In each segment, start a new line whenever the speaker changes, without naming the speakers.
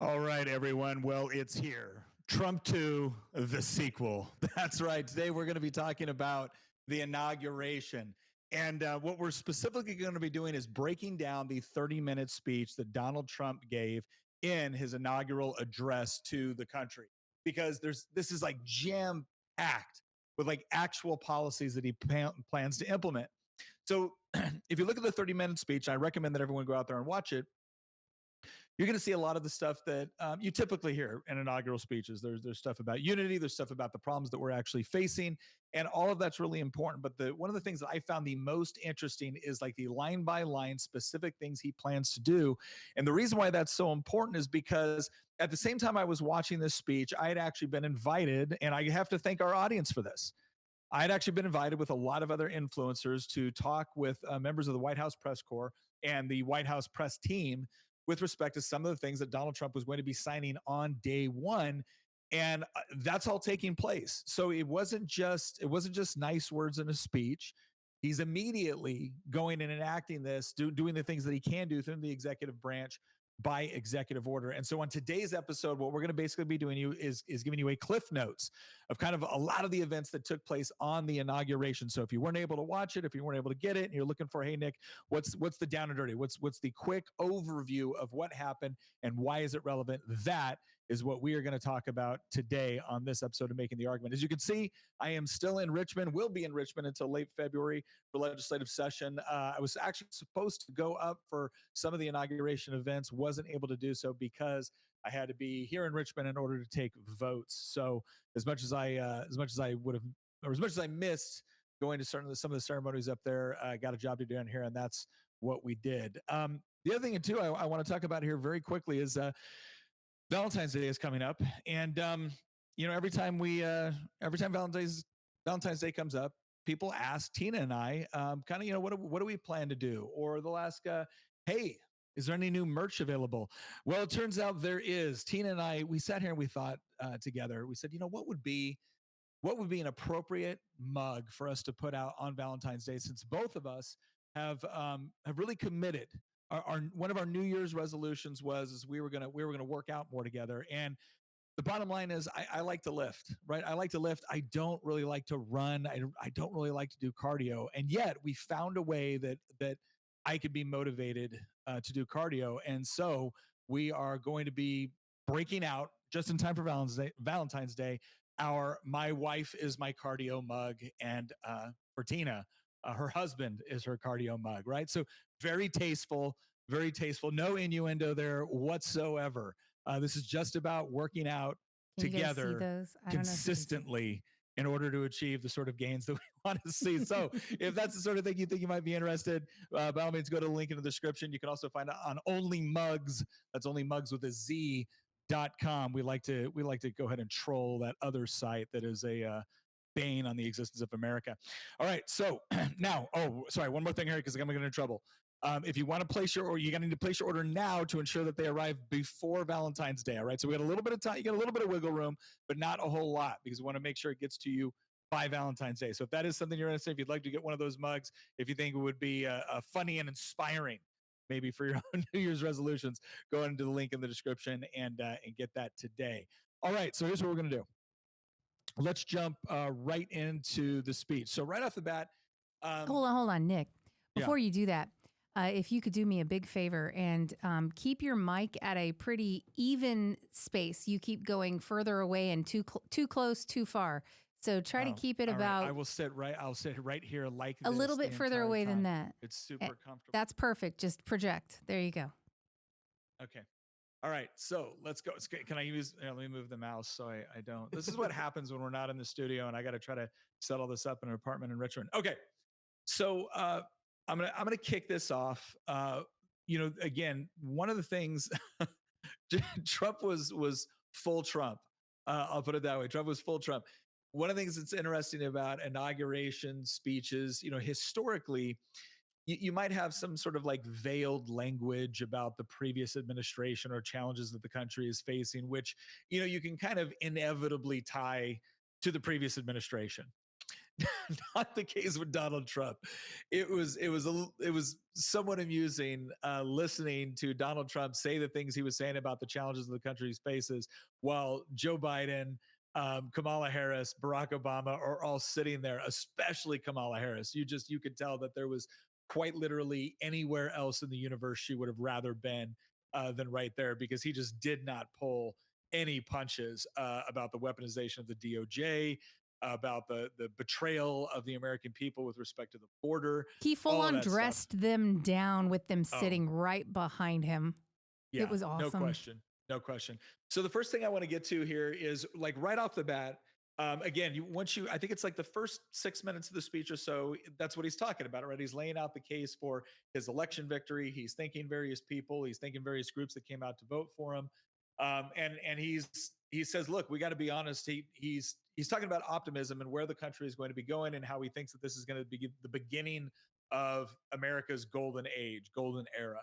All right, everyone. Well, it's here. Trump 2, the sequel. That's right. Today, we're going to be talking about the inauguration. And what we're specifically going to be doing is breaking down the 30-minute speech that Donald Trump gave in his inaugural address to the country. Because this is like jam packed with like actual policies that he plans to implement. So if you look at the 30-minute speech, I recommend that everyone go out there and watch it. You're going to see a lot of the stuff that you typically hear in inaugural speeches. There's stuff about unity, there's stuff about the problems that we're actually facing, and all of that's really important. But one of the things that I found the most interesting is like the line by line specific things he plans to do. And the reason why that's so important is because at the same time I was watching this speech, I had actually been invited, and I have to thank our audience for this. I had actually been invited with a lot of other influencers to talk with members of the White House press corps and the White House press team with respect to some of the things that Donald Trump was going to be signing on day one. And that's all taking place. So it wasn't just nice words in a speech. He's immediately going and enacting this, doing the things that he can do within the executive branch by executive order. And so on today's episode, what we're going to basically be doing is giving you a cliff notes of kind of a lot of the events that took place on the inauguration. So if you weren't able to watch it, if you weren't able to get it, and you're looking for, hey Nick, what's the down and dirty? What's the quick overview of what happened and why is it relevant? That is what we are going to talk about today on this episode of Making the Argument. As you can see, I am still in Richmond, will be in Richmond until late February for legislative session. I was actually supposed to go up for some of the inauguration events, wasn't able to do so because I had to be here in Richmond in order to take votes. So as much as I would have, or as much as I missed going to some of the ceremonies up there, I got a job to do down here, and that's what we did. The other thing too, I want to talk about here very quickly is Valentine's Day is coming up, and every time Valentine's Day comes up, people ask Tina and I, kind of, what do we plan to do? Or they'll ask, hey, is there any new merch available? Well, it turns out there is. Tina and I, we sat here and we thought together. We said, what would be an appropriate mug for us to put out on Valentine's Day, since both of us have really committed. Our one of our New Year's resolutions was we were gonna work out more together. And the bottom line is I like to lift, right? I like to lift. I don't really like to run. I don't really like to do cardio. And yet we found a way that I could be motivated to do cardio. And so we are going to be breaking out just in time for Valentine's Day. My wife is my cardio mug, and for Tina, her husband is her cardio mug, right? So very tasteful, very tasteful. No innuendo there whatsoever. This is just about working out together consistently in order to achieve the sort of gains that we want to see. So if that's the sort of thing you think you might be interested, by all means, go to the link in the description. You can also find it on Only Mugs. That's Only Mugs with a Z.com. We like to go ahead and troll that other site that is a bane on the existence of America. All right, so now, one more thing here because I'm going to get in trouble. If you want to place your order, you got to need to place your order now to ensure that they arrive before Valentine's Day. All right, so we got a little bit of time, you got a little bit of wiggle room, but not a whole lot because we want to make sure it gets to you by Valentine's Day. So if that is something you're interested in, if you'd like to get one of those mugs, if you think it would be funny and inspiring, maybe for your own New Year's resolutions, go into the link in the description and get that today. All right, so here's what we're going to do. Let's jump right into the speech. So right off the bat,
hold on, Nick. Before you do that, if you could do me a big favor and keep your mic at a pretty even space. You keep going further away and too close, too far. So try to keep it about.
Right. I'll sit right here like
a little bit further away than that.
It's super comfortable.
That's perfect. Just project. There you go.
Okay. All right, so let's go. Can I use? Let me move the mouse so I don't. This is what happens when we're not in the studio, and I got to try to set all this up in an apartment in Richmond. Okay, so I'm gonna kick this off. Again, one of the things, Trump was full Trump. I'll put it that way. Trump was full Trump. One of the things that's interesting about inauguration speeches, historically, you might have some sort of like veiled language about the previous administration or challenges that the country is facing, which, you can kind of inevitably tie to the previous administration. Not the case with Donald Trump. It was somewhat amusing listening to Donald Trump say the things he was saying about the challenges the country faces, while Joe Biden, Kamala Harris, Barack Obama are all sitting there. Especially Kamala Harris, you could tell that there was quite literally anywhere else in the universe she would have rather been than right there, because he just did not pull any punches about the weaponization of the DOJ, about the betrayal of the American people with respect to the border,
He full
all of
on
that stuff.
dressed them down with them
Oh,
sitting right behind him.
yeah,
It was
no
awesome.
question. No question. So the first thing I want to get to here is, like, right off the bat. Again, I think it's like the first 6 minutes of the speech or so. That's what he's talking about, right? He's laying out the case for his election victory. He's thanking various people. He's thanking various groups that came out to vote for him. And he says, look, we got to be honest. He's talking about optimism and where the country is going to be going, and how he thinks that this is going to be the beginning of America's golden age, golden era.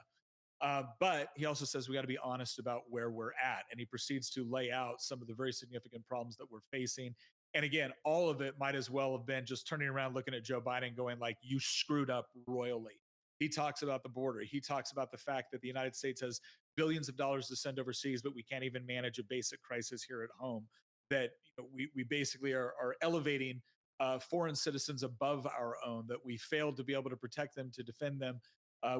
But he also says we got to be honest about where we're at. And he proceeds to lay out some of the very significant problems that we're facing. And again, all of it might as well have been just turning around, looking at Joe Biden going like, you screwed up royally. He talks about the border. He talks about the fact that the United States has billions of dollars to send overseas, but we can't even manage a basic crisis here at home. That we basically are elevating foreign citizens above our own, that we failed to be able to protect them, to defend them.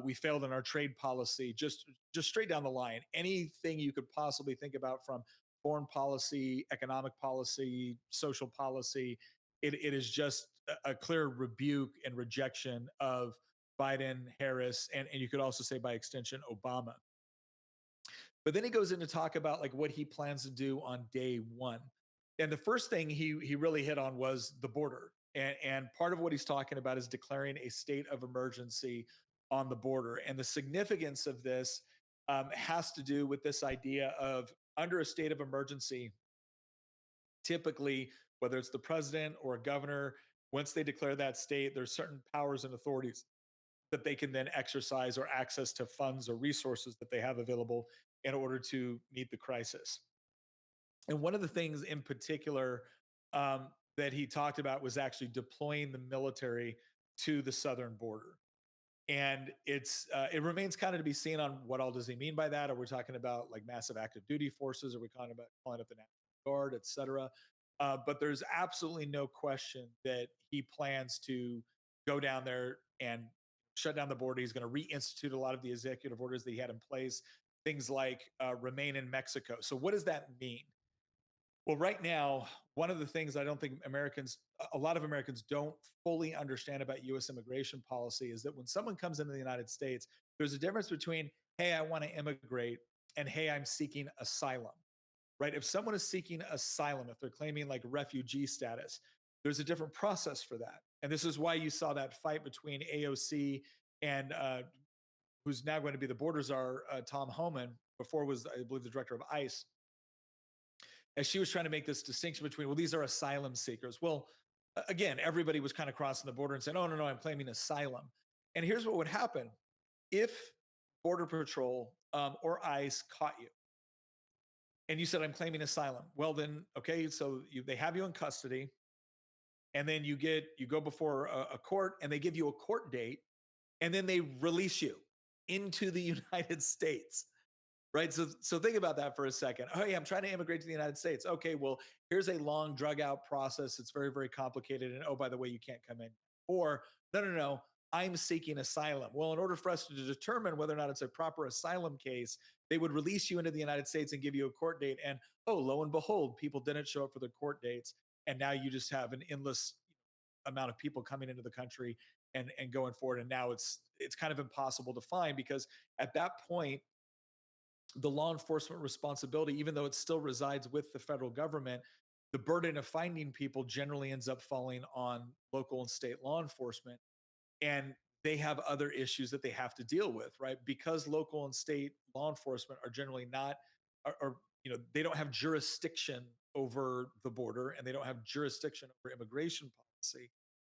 We failed in our trade policy, just straight down the line. Anything you could possibly think about, from foreign policy, economic policy, social policy, it is just a clear rebuke and rejection of Biden, Harris, and you could also say by extension Obama. But then he goes in to talk about like what he plans to do on day one. And the first thing he really hit on was the border. And part of what he's talking about is declaring a state of emergency on the border. And the significance of this has to do with this idea of, under a state of emergency, typically, whether it's the president or a governor, once they declare that state, there's certain powers and authorities that they can then exercise, or access to funds or resources that they have available in order to meet the crisis. And one of the things in particular that he talked about was actually deploying the military to the southern border. And it remains kind of to be seen on what all does he mean by that. Are we talking about like massive active duty forces? Are we talking about calling up the National Guard, et cetera? But there's absolutely no question that he plans to go down there and shut down the border. He's going to reinstitute a lot of the executive orders that he had in place, things like remain in Mexico. So what does that mean? Well, right now, one of the things I don't think a lot of Americans don't fully understand about US immigration policy is that when someone comes into the United States, there's a difference between, hey, I want to immigrate, and hey, I'm seeking asylum, right? If someone is seeking asylum, if they're claiming like refugee status, there's a different process for that. And this is why you saw that fight between AOC and who's now going to be the border czar, Tom Homan, before was, I believe, the director of ICE, as she was trying to make this distinction between, well, these are asylum seekers. Well, again, everybody was kind of crossing the border and saying, oh, no, no, I'm claiming asylum. And here's what would happen if Border Patrol or ICE caught you and you said, I'm claiming asylum. Well, then, okay, so they have you in custody, and then you go before a court, and they give you a court date, and then they release you into the United States. Right. So think about that for a second. Oh, yeah, I'm trying to immigrate to the United States. Okay, well, here's a long, drug out process. It's very, very complicated. And oh, by the way, you can't come in. Or no, no, no, I'm seeking asylum. Well, in order for us to determine whether or not it's a proper asylum case, they would release you into the United States and give you a court date. And oh, lo and behold, people didn't show up for their court dates. And now you just have an endless amount of people coming into the country and going forward. And now it's kind of impossible to find, because at that point, the law enforcement responsibility, even though it still resides with the federal government, the burden of finding people generally ends up falling on local and state law enforcement. And they have other issues that they have to deal with, right? Because local and state law enforcement are generally not, they don't have jurisdiction over the border, and they don't have jurisdiction over immigration policy.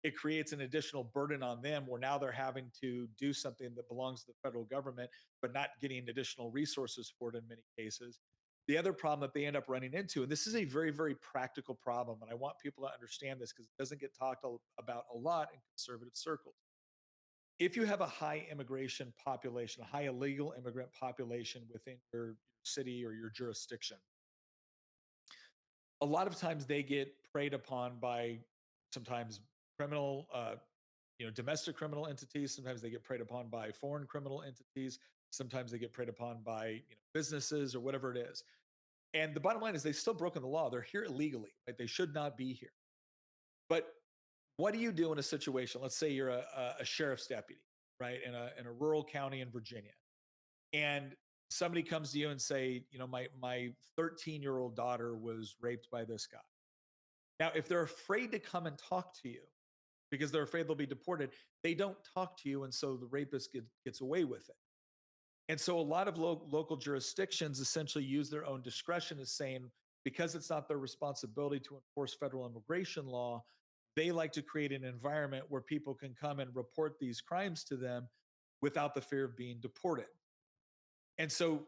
It creates an additional burden on them, where now they're having to do something that belongs to the federal government, but not getting additional resources for it in many cases. the other problem that they end up running into, and this is a very, very practical problem, and I want people to understand this because it doesn't get talked about a lot in conservative circles. If you have a high immigration population, a high illegal immigrant population within your city or your jurisdiction, a lot of times they get preyed upon by sometimes criminal, domestic criminal entities. Sometimes they get preyed upon by foreign criminal entities. Sometimes they get preyed upon by businesses or whatever it is. And the bottom line is they've still broken the law. They're here illegally, right? They should not be here. But what do you do in a situation? Let's say you're a sheriff's deputy, right, in a rural county in Virginia, and somebody comes to you and say, my 13-year-old daughter was raped by this guy. Now, if they're afraid to come and talk to you because they're afraid they'll be deported, they don't talk to you, and so the rapist gets away with it. And so a lot of local jurisdictions essentially use their own discretion as saying, because it's not their responsibility to enforce federal immigration law, they like to create an environment where people can come and report these crimes to them without the fear of being deported. And so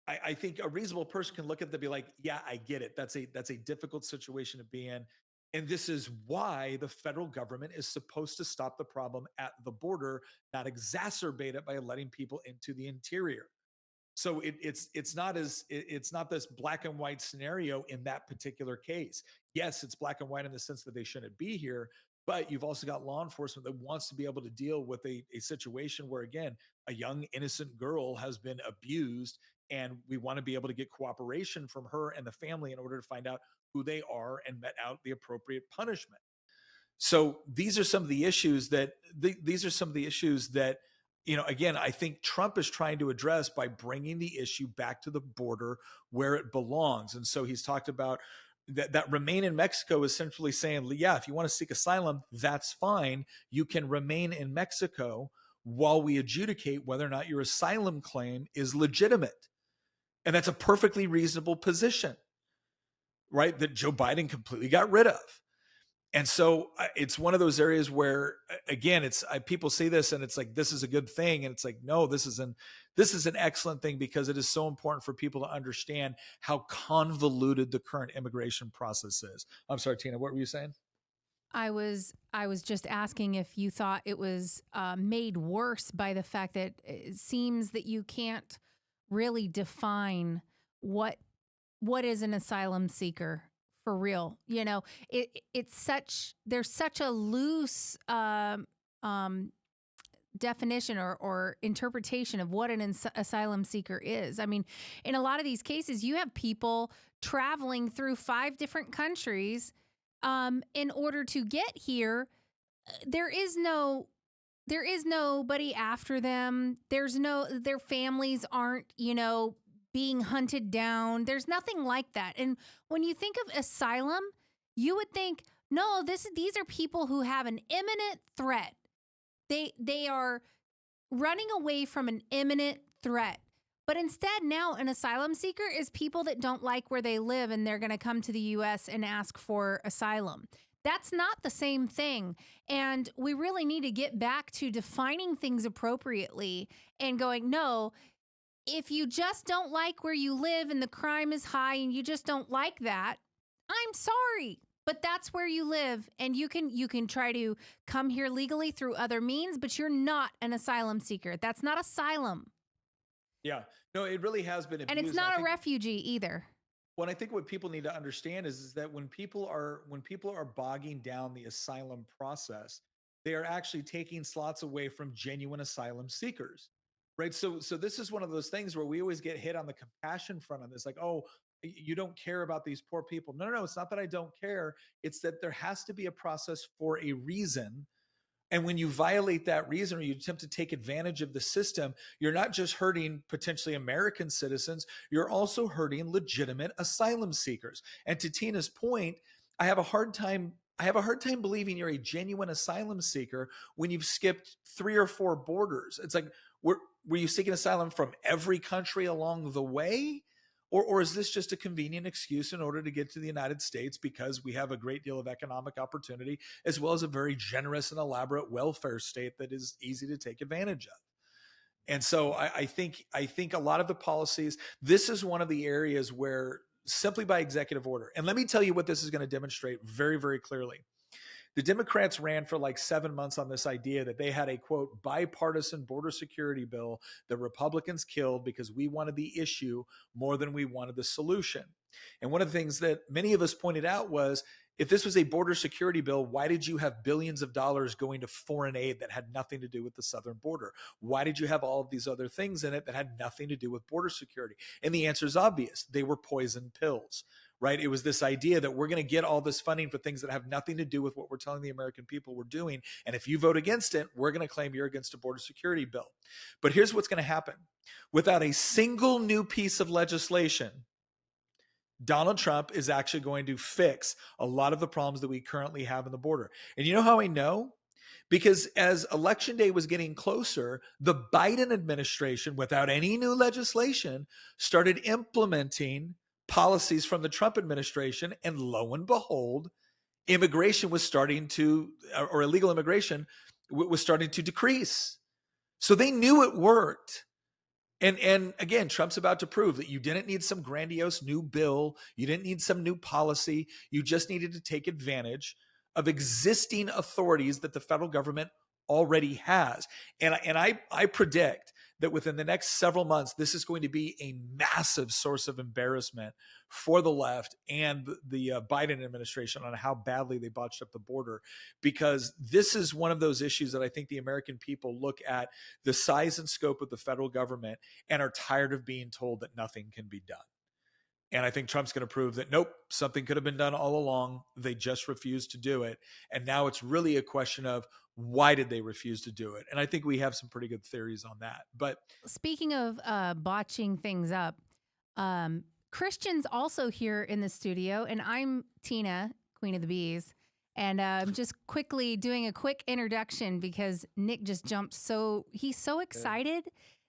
I think a reasonable person can look at that and be like, yeah, I get it. That's a difficult situation to be in. And this is why the federal government is supposed to stop the problem at the border, not exacerbate it by letting people into the interior. So it's not this black and white scenario in that particular case. Yes, it's black and white in the sense that they shouldn't be here, but you've also got law enforcement that wants to be able to deal with a situation where, again, a young innocent girl has been abused, and we want to be able to get cooperation from her and the family in order to find out who they are and met out the appropriate punishment. So these are some of the issues that again, I think Trump is trying to address by bringing the issue back to the border where it belongs. And so he's talked about that remain in Mexico, essentially saying, yeah, if you want to seek asylum, that's fine. You can remain in Mexico while we adjudicate whether or not your asylum claim is legitimate. And that's a perfectly reasonable position, right? That Joe Biden completely got rid of. And so it's one of those areas where, again, people say this and it's like, this is a good thing. And it's like, no, this is an excellent thing because it is so important for people to understand how convoluted the current immigration process is. I'm sorry, Tina, what were you saying?
I was just asking if you thought it was made worse by the fact that it seems that you can't really define what is an asylum seeker for real. There's such a loose definition or interpretation of what an asylum seeker is. I mean, in a lot of these cases, you have people traveling through 5 different countries in order to get here. There is nobody after them. Their families aren't, being hunted down. There's nothing like that. And when you think of asylum, you would think, no, these are people who have an imminent threat. They are running away from an imminent threat. But instead, now an asylum seeker is people that don't like where they live and they're going to come to the U.S. and ask for asylum. That's not the same thing. And we really need to get back to defining things appropriately and going, no, if you just don't like where you live and the crime is high and you just don't like that, I'm sorry, but that's where you live, and you can try to come here legally through other means, but you're not an asylum seeker. That's not asylum.
Yeah, no, it really has been abused.
And it's not a refugee either.
Well, I think what people need to understand is that when people are bogging down the asylum process, they are actually taking slots away from genuine asylum seekers. Right. So this is one of those things where we always get hit on the compassion front on this, like, oh, you don't care about these poor people. No, it's not that I don't care. It's that there has to be a process for a reason. And when you violate that reason or you attempt to take advantage of the system, you're not just hurting potentially American citizens, you're also hurting legitimate asylum seekers. And to Tina's point, I have a hard time believing you're a genuine asylum seeker when you've skipped 3 or 4 borders. It's like, were you seeking asylum from every country along the way? Or is this just a convenient excuse in order to get to the United States because we have a great deal of economic opportunity, as well as a very generous and elaborate welfare state that is easy to take advantage of? And so I think a lot of the policies, this is one of the areas where simply by executive order, and let me tell you what this is going to demonstrate very, very clearly. The Democrats ran for like 7 months on this idea that they had a quote bipartisan border security bill that Republicans killed because we wanted the issue more than we wanted the solution. And one of the things that many of us pointed out was, if this was a border security bill, why did you have billions of dollars going to foreign aid that had nothing to do with the southern border? Why did you have all of these other things in it that had nothing to do with border security? And the answer is obvious. They were poison pills, right? It was this idea that we're going to get all this funding for things that have nothing to do with what we're telling the American people we're doing. And if you vote against it, we're going to claim you're against a border security bill. But here's what's going to happen. Without a single new piece of legislation, Donald Trump is actually going to fix a lot of the problems that we currently have in the border. And you know how I know? Because as election day was getting closer, the Biden administration, without any new legislation, started implementing policies from the Trump administration. And lo and behold, immigration was starting to, or illegal immigration was starting to decrease. So they knew it worked. And again, Trump's about to prove that you didn't need some grandiose new bill. You didn't need some new policy. You just needed to take advantage of existing authorities that the federal government already has. And I predict that within the next several months, this is going to be a massive source of embarrassment for the left and the Biden administration on how badly they botched up the border, because this is one of those issues that I think the American people look at the size and scope of the federal government and are tired of being told that nothing can be done. And I think Trump's going to prove that, nope, something could have been done all along. They just refused to do it. And now it's really a question of, why did they refuse to do it? And I think we have some pretty good theories on that. But
speaking of botching things up, Christian's also here in the studio, and I'm Tina, Queen of the Bees. And I'm just quickly doing a quick introduction because Nick just jumped he's so excited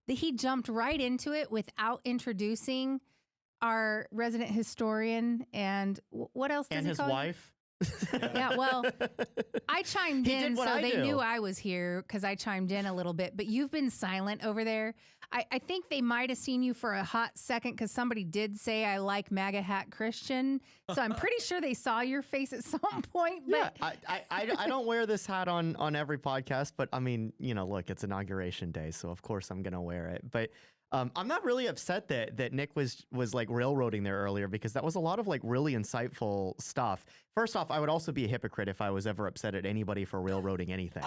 that he jumped right into it without introducing our resident historian and what else does
and
he
his
call you?
wife.
Yeah, well, I chimed
He
in,
did what
so
I
they
do.
knew I was here because I chimed in a little bit. But you've been silent over there. I think they might have seen you for a hot second because somebody did say I like MAGA hat Christian. So I'm pretty sure they saw your face at some point. But
Yeah, I don't wear this hat on every podcast, but I mean, look, it's inauguration day, so of course I'm gonna wear it. But I'm not really upset that Nick was like railroading there earlier, because that was a lot of like really insightful stuff. First off, I would also be a hypocrite if I was ever upset at anybody for railroading anything.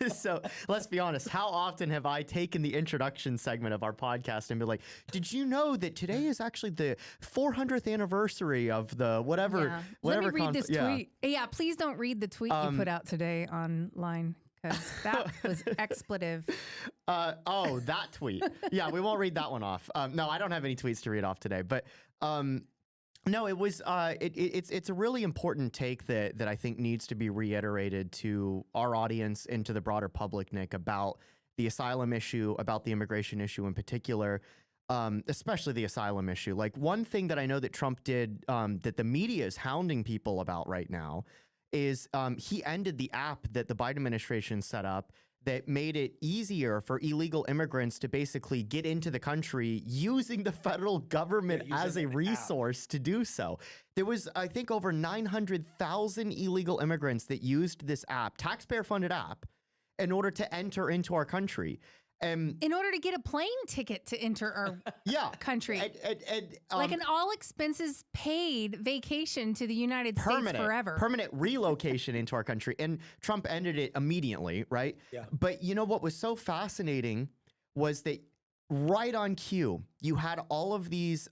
So let's be honest. How often have I taken the introduction segment of our podcast and been like, did you know that today is actually the 400th anniversary of the whatever?
yeah.
whatever
Let me read this
yeah.
tweet. Yeah, please don't read the tweet you put out today online because that was expletive.
Oh, that tweet. Yeah, we won't read that one off. No, I don't have any tweets to read off today, but no, it was it's a really important take that I think needs to be reiterated to our audience and to the broader public, Nick, about the asylum issue, about the immigration issue in particular, especially the asylum issue. Like, one thing that I know that Trump did that the media is hounding people about right now is he ended the app that the Biden administration set up that made it easier for illegal immigrants to basically get into the country using the federal government as a resource to do so. There was, I think, over 900,000 illegal immigrants that used this app, taxpayer-funded app, in order to enter into our country.
In order to get a plane ticket to enter our country. Like an all expenses paid vacation to the United States forever.
Permanent relocation into our country. And Trump ended it immediately, right?
Yeah.
But you know what was so fascinating was that right on cue, you had all of these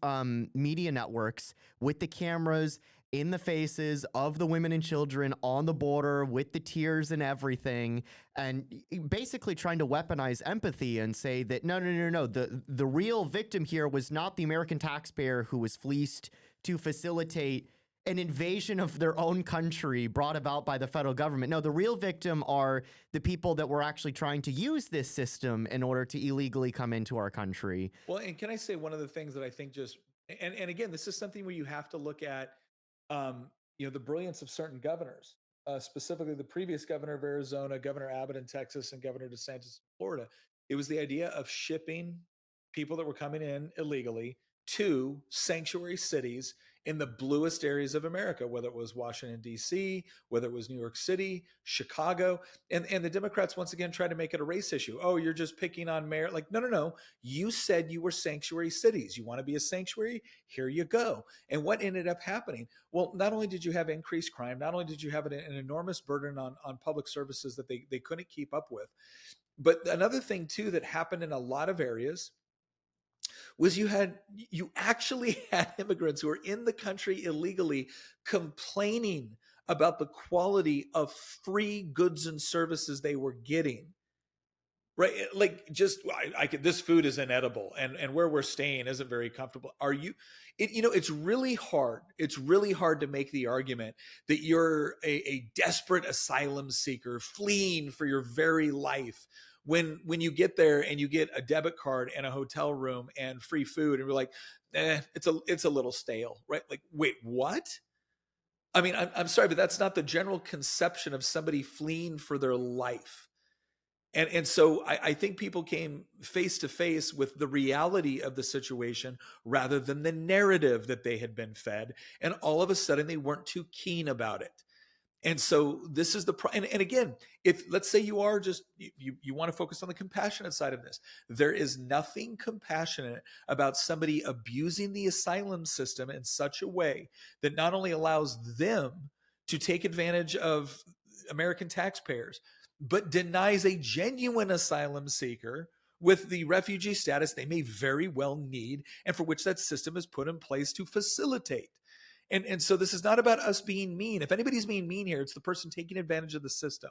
media networks with the cameras in the faces of the women and children on the border with the tears and everything, and basically trying to weaponize empathy and say that no, the real victim here was not the American taxpayer who was fleeced to facilitate an invasion of their own country brought about by the federal government. No, the real victim are the people that were actually trying to use this system in order to illegally come into our country.
Well, and can I say one of the things that I think just, and again, this is something where you have to look at, the brilliance of certain governors, specifically the previous governor of Arizona, Governor Abbott in Texas, and Governor DeSantis in Florida. It was the idea of shipping people that were coming in illegally to sanctuary cities in the bluest areas of America, whether it was Washington, D.C., whether it was New York City, Chicago. And the Democrats once again tried to make it a race issue. Oh, you're just picking on mayor. Like, no, no, no. You said you were sanctuary cities. You want to be a sanctuary? Here you go. And what ended up happening? Well, not only did you have increased crime, not only did you have an enormous burden on public services that they couldn't keep up with, but another thing too that happened in a lot of areas was you actually had immigrants who were in the country illegally complaining about the quality of free goods and services they were getting. Right, like just I could, this food is inedible, and where we're staying isn't very comfortable. Are you? It's really hard. It's really hard to make the argument that you're a desperate asylum seeker fleeing for your very life when you get there and you get a debit card and a hotel room and free food, and you're like, it's a little stale, right? Like, wait, what? I mean, I'm sorry, but that's not the general conception of somebody fleeing for their life. And so I think people came face to face with the reality of the situation rather than the narrative that they had been fed. And all of a sudden, they weren't too keen about it. And so this is and again, if let's say you are just you want to focus on the compassionate side of this, there is nothing compassionate about somebody abusing the asylum system in such a way that not only allows them to take advantage of American taxpayers, but denies a genuine asylum seeker with the refugee status they may very well need and for which that system is put in place to facilitate. And so this is not about us being mean. If anybody's being mean here, it's the person taking advantage of the system.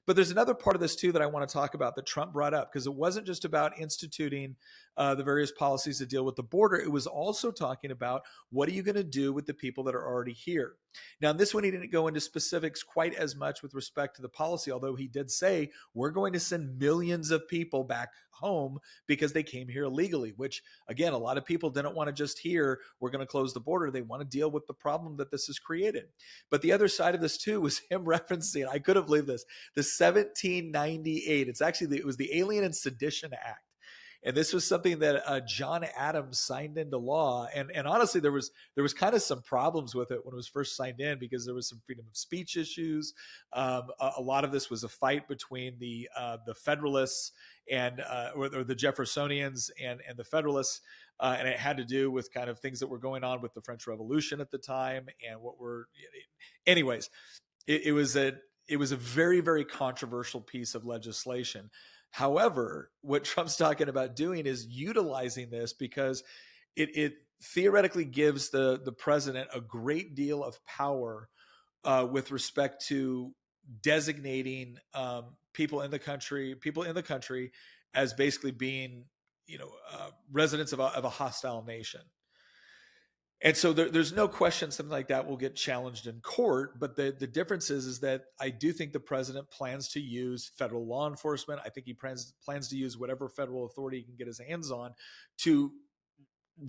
But there's another part of this too that I want to talk about that Trump brought up, because it wasn't just about instituting the various policies to deal with the border. It was also talking about what are you going to do with the people that are already here. Now, in this one, he didn't go into specifics quite as much with respect to the policy, although he did say we're going to send millions of people back home because they came here illegally, which again, a lot of people didn't want to just hear we're going to close the border. They want to deal with the problem that this has created. But the other side of this too was him referencing, I couldn't believe this, the 1798. It was the Alien and Sedition Act. And this was something that John Adams signed into law. And honestly, there was kind of some problems with it when it was first signed in, because there was some freedom of speech issues. A lot of this was a fight between the Federalists and or the Jeffersonians and the Federalists. And it had to do with kind of things that were going on with the French Revolution at the time. And anyways, it was a very, very controversial piece of legislation. However, what Trump's talking about doing is utilizing this because it theoretically gives the president a great deal of power with respect to designating people in the country as basically being, residents of a hostile nation. And so there's no question something like that will get challenged in court. But the difference is that I do think the president plans to use federal law enforcement. I think he plans to use whatever federal authority he can get his hands on to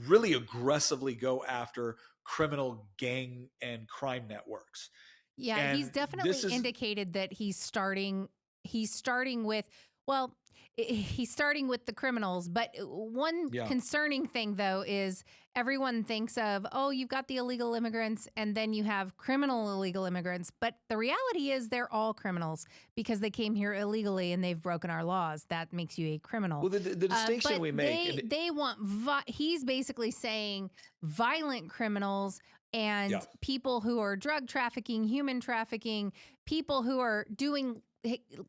really aggressively go after criminal gang and crime networks.
Yeah,
And
he's definitely indicated that he's starting with, well, he's starting with the criminals. But one concerning thing, though, is everyone thinks of, oh, you've got the illegal immigrants and then you have criminal illegal immigrants. But the reality is they're all criminals because they came here illegally and they've broken our laws. That makes you a criminal.
Well, the distinction we make.
They want, he's basically saying violent criminals and people who are drug trafficking, human trafficking, people who are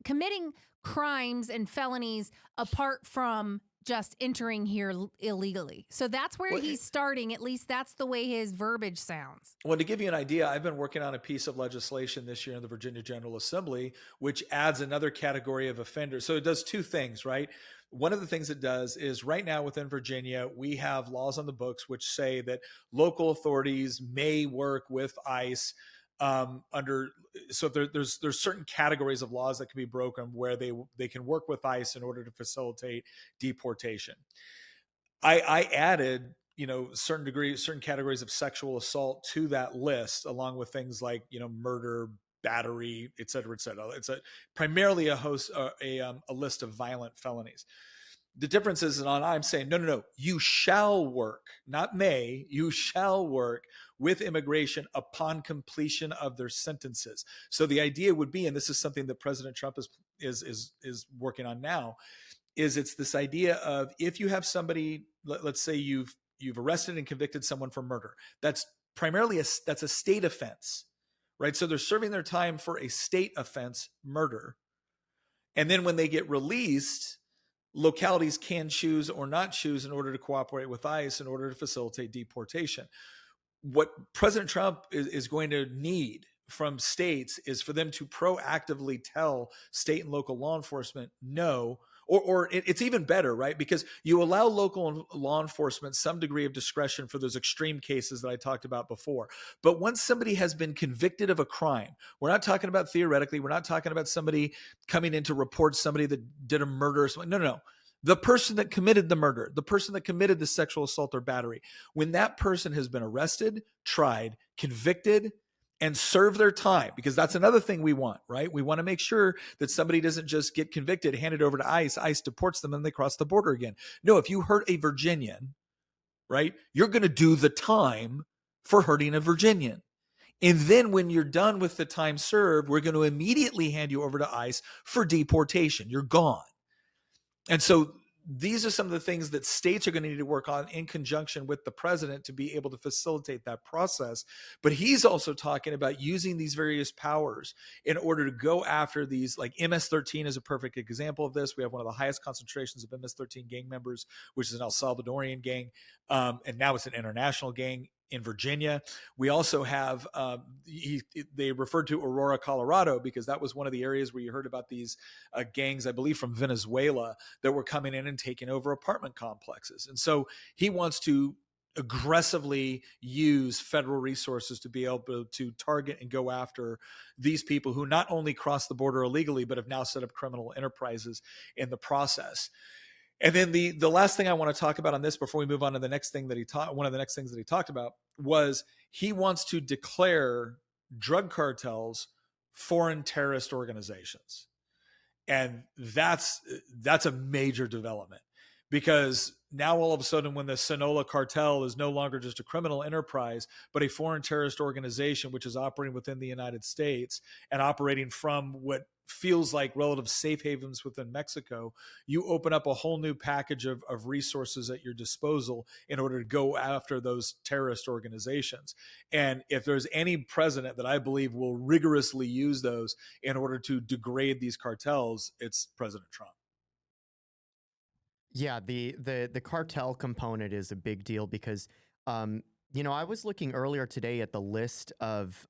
committing crimes and felonies apart from just entering here illegally. So that's where he's starting. At least that's the way his verbiage sounds.
Well, to give you an idea, I've been working on a piece of legislation this year in the Virginia General Assembly, which adds another category of offenders. So it does two things, right? One of the things it does is right now within Virginia, we have laws on the books which say that local authorities may work with ICE there's certain categories of laws that can be broken where they can work with ICE in order to facilitate deportation. I added, certain categories of sexual assault to that list, along with things like, murder, battery, et cetera, et cetera. It's primarily a list of violent felonies. The difference is I'm saying, no, you shall work, not may, you shall work with immigration upon completion of their sentences. So the idea would be, and this is something that President Trump is working on now, is it's this idea of if you have somebody, let's say you've arrested and convicted someone for murder, that's primarily that's a state offense, right? So they're serving their time for a state offense, murder. And then when they get released, localities can choose or not choose in order to cooperate with ICE in order to facilitate deportation. What President Trump is going to need from states is for them to proactively tell state and local law enforcement no, or it's even better, right? Because you allow local law enforcement some degree of discretion for those extreme cases that I talked about before. But once somebody has been convicted of a crime, we're not talking about theoretically, we're not talking about somebody coming in to report somebody that did a murder or something. No. The person that committed the murder, the person that committed the sexual assault or battery, when that person has been arrested, tried, convicted, and serve their time, because that's another thing we want, right? We want to make sure that somebody doesn't just get convicted, handed over to ICE, ICE deports them, and they cross the border again. No, if you hurt a Virginian, right, you're going to do the time for hurting a Virginian. And then when you're done with the time served, we're going to immediately hand you over to ICE for deportation. You're gone. And so these are some of the things that states are going to need to work on in conjunction with the president to be able to facilitate that process. But he's also talking about using these various powers in order to go after these, like MS-13 is a perfect example of this. We have one of the highest concentrations of MS-13 gang members, which is an El Salvadorian gang. And now it's an international gang in Virginia. We also have, they referred to Aurora, Colorado, because that was one of the areas where you heard about these gangs, I believe from Venezuela, that were coming in and taking over apartment complexes. And so he wants to aggressively use federal resources to be able to target and go after these people who not only cross the border illegally, but have now set up criminal enterprises in the process. And then the last thing I want to talk about on this before we move on to the next thing that one of the next things that he talked about was he wants to declare drug cartels foreign terrorist organizations. And that's a major development, because now all of a sudden when the Sinaloa cartel is no longer just a criminal enterprise, but a foreign terrorist organization, which is operating within the United States and operating from what feels like relative safe havens within Mexico, you open up a whole new package of resources at your disposal in order to go after those terrorist organizations. And if there's any president that I believe will rigorously use those in order to degrade these cartels, it's President Trump.
Yeah, the cartel component is a big deal because, I was looking earlier today at the list of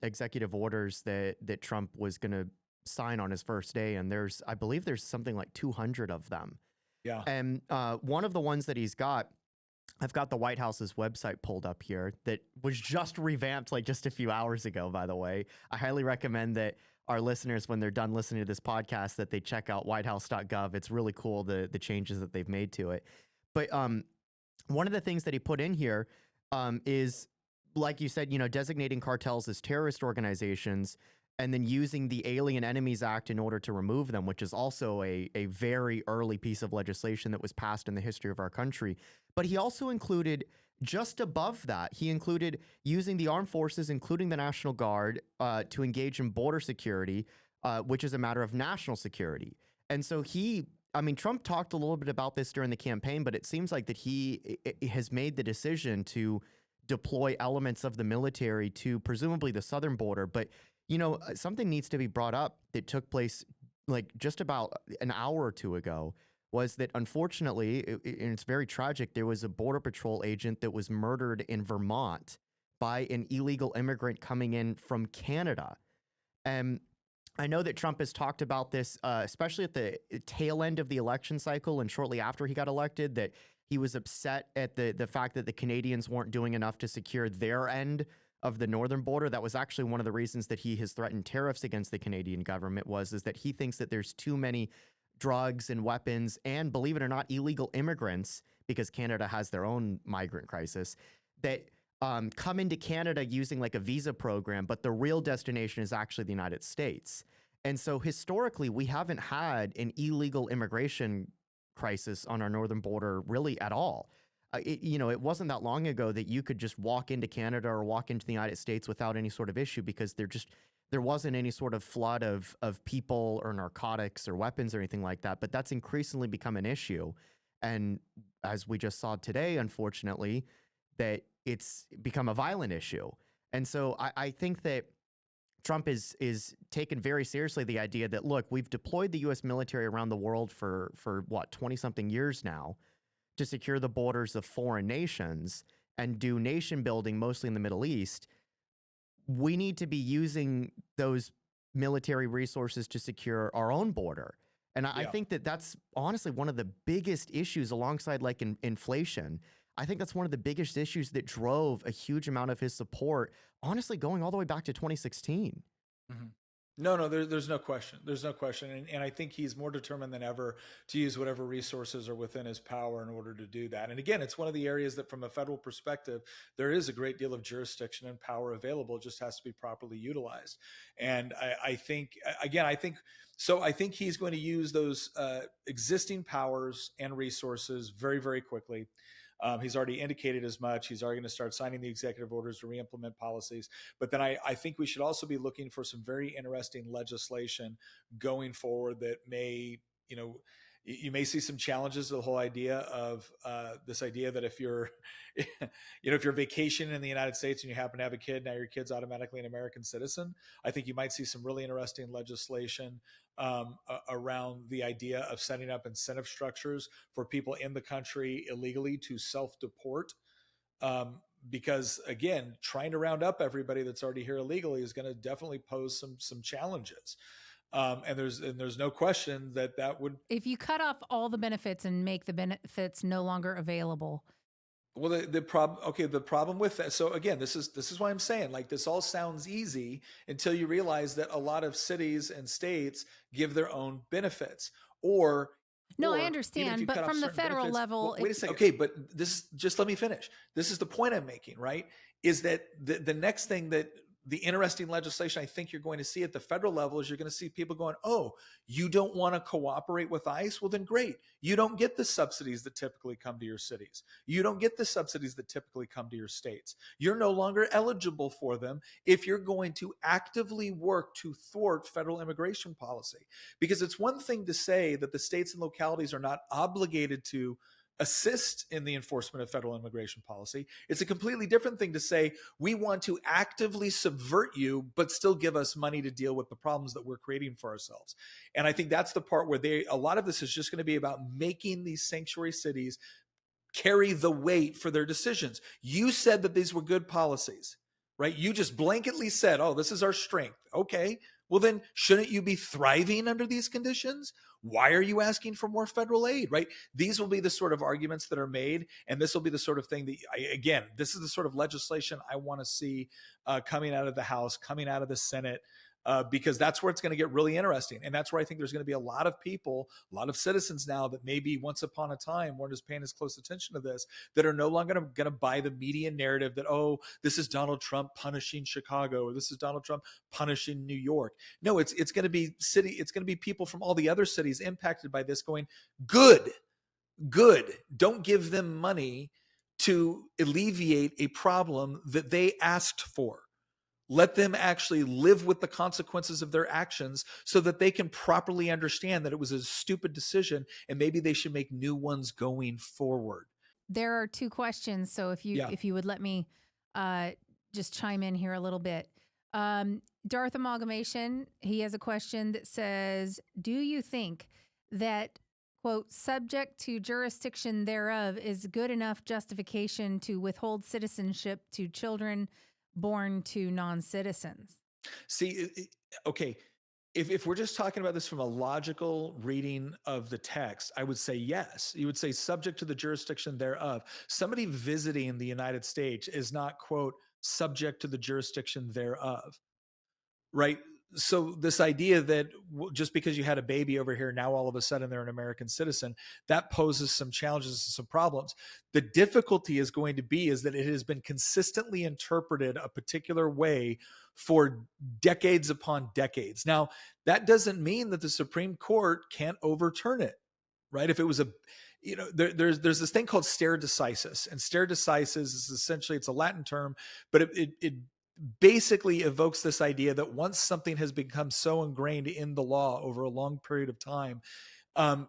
executive orders that Trump was going to sign on his first day, and I believe there's something like 200 of them.
Yeah.
And one of the ones that he's got, I've got the White House's website pulled up here that was just revamped like just a few hours ago, by the way. I highly recommend that our listeners, when they're done listening to this podcast, that they check out whitehouse.gov. It's really cool, the changes that they've made to it. But one of the things that he put in here is, like you said, designating cartels as terrorist organizations and then using the Alien Enemies Act in order to remove them, which is also a very early piece of legislation that was passed in the history of our country. But he also included, just above that, he included using the armed forces, including the National Guard, to engage in border security, which is a matter of national security. And so Trump talked a little bit about this during the campaign, but it seems like that he has made the decision to deploy elements of the military to presumably the southern border. But something needs to be brought up that took place like just about an hour or two ago, was that unfortunately, and it's very tragic, there was a Border Patrol agent that was murdered in Vermont by an illegal immigrant coming in from Canada. And I know that Trump has talked about this, especially at the tail end of the election cycle and shortly after he got elected, that he was upset at the fact that the Canadians weren't doing enough to secure their end of the northern border. That was actually one of the reasons that he has threatened tariffs against the Canadian government, is that he thinks that there's too many drugs and weapons and, believe it or not, illegal immigrants, because Canada has their own migrant crisis, that come into Canada using like a visa program, but the real destination is actually the United States. And so historically, we haven't had an illegal immigration crisis on our northern border really at all. It wasn't that long ago that you could just walk into Canada or walk into the United States without any sort of issue because there wasn't any sort of flood of people or narcotics or weapons or anything like that. But that's increasingly become an issue. And as we just saw today, unfortunately, that it's become a violent issue. And so I think that Trump is taken very seriously the idea that, look, we've deployed the U.S. military around the world for what, 20-something years now to secure the borders of foreign nations and do nation building mostly in the Middle East. We need to be using those military resources to secure our own border. And I think that that's honestly one of the biggest issues alongside like inflation. I think that's one of the biggest issues that drove a huge amount of his support, honestly, going all the way back to 2016.
Mm-hmm. No, there's no question. There's no question. And I think he's more determined than ever to use whatever resources are within his power in order to do that. And again, it's one of the areas that from a federal perspective, there is a great deal of jurisdiction and power available. It just has to be properly utilized. And I think he's going to use those existing powers and resources very, very quickly. He's already indicated as much. He's already going to start signing the executive orders to re-implement policies. But then I think we should also be looking for some very interesting legislation going forward that may, you may see some challenges to the whole idea of this idea that if you're, if you're vacationing in the United States and you happen to have a kid, now your kid's automatically an American citizen. I think you might see some really interesting legislation around the idea of setting up incentive structures for people in the country illegally to self-deport. Because again, trying to round up everybody that's already here illegally is going to definitely pose some challenges. And there's no question that would,
if you cut off all the benefits and make the benefits no longer available.
Well, the problem with that. So again, this is why I'm saying, like, this all sounds easy until you realize that a lot of cities and states give their own benefits.
I understand, but from the federal level,
wait a second. Okay, but just let me finish. This is the point I'm making, right? Is that the next thing that the interesting legislation I think you're going to see at the federal level is you're going to see people going, oh, you don't want to cooperate with ICE? Well, then great. You don't get the subsidies that typically come to your cities. You don't get the subsidies that typically come to your states. You're no longer eligible for them if you're going to actively work to thwart federal immigration policy. Because it's one thing to say that the states and localities are not obligated to assist in the enforcement of federal immigration policy. It's a completely different thing to say, we want to actively subvert you, but still give us money to deal with the problems that we're creating for ourselves. And I think that's the part where a lot of this is just going to be about making these sanctuary cities carry the weight for their decisions. You said that these were good policies, right? You just blanketly said, oh, this is our strength. Okay. Well, then shouldn't you be thriving under these conditions? Why are you asking for more federal aid, right? These will be the sort of arguments that are made. And this will be the sort of thing that, this is the sort of legislation I want to see coming out of the House, coming out of the Senate, because that's where it's going to get really interesting. And that's where I think there's going to be a lot of people, a lot of citizens now that maybe once upon a time weren't as paying as close attention to this, that are no longer going to buy the media narrative that, oh, this is Donald Trump punishing Chicago, or this is Donald Trump punishing New York. No, it's going to be it's going to be people from all the other cities impacted by this going, good. Don't give them money to alleviate a problem that they asked for. Let them actually live with the consequences of their actions so that they can properly understand that it was a stupid decision and maybe they should make new ones going forward.
There are two questions. So if you would let me just chime in here a little bit. Darth Amalgamation, he has a question that says, do you think that, quote, subject to jurisdiction thereof is good enough justification to withhold citizenship to children born to non-citizens?
See, okay, if we're just talking about this from a logical reading of the text, I would say yes. You would say subject to the jurisdiction thereof. Somebody visiting the United States is not, quote, subject to the jurisdiction thereof, right? So this idea that just because you had a baby over here, now all of a sudden they're an American citizen, that poses some challenges and some problems. The difficulty is going to be is that it has been consistently interpreted a particular way for decades upon decades. Now, that doesn't mean that the Supreme Court can't overturn it. right? If it was there's this thing called stare decisis, and stare decisis is essentially, it's a Latin term, but it basically evokes this idea that once something has become so ingrained in the law over a long period of time,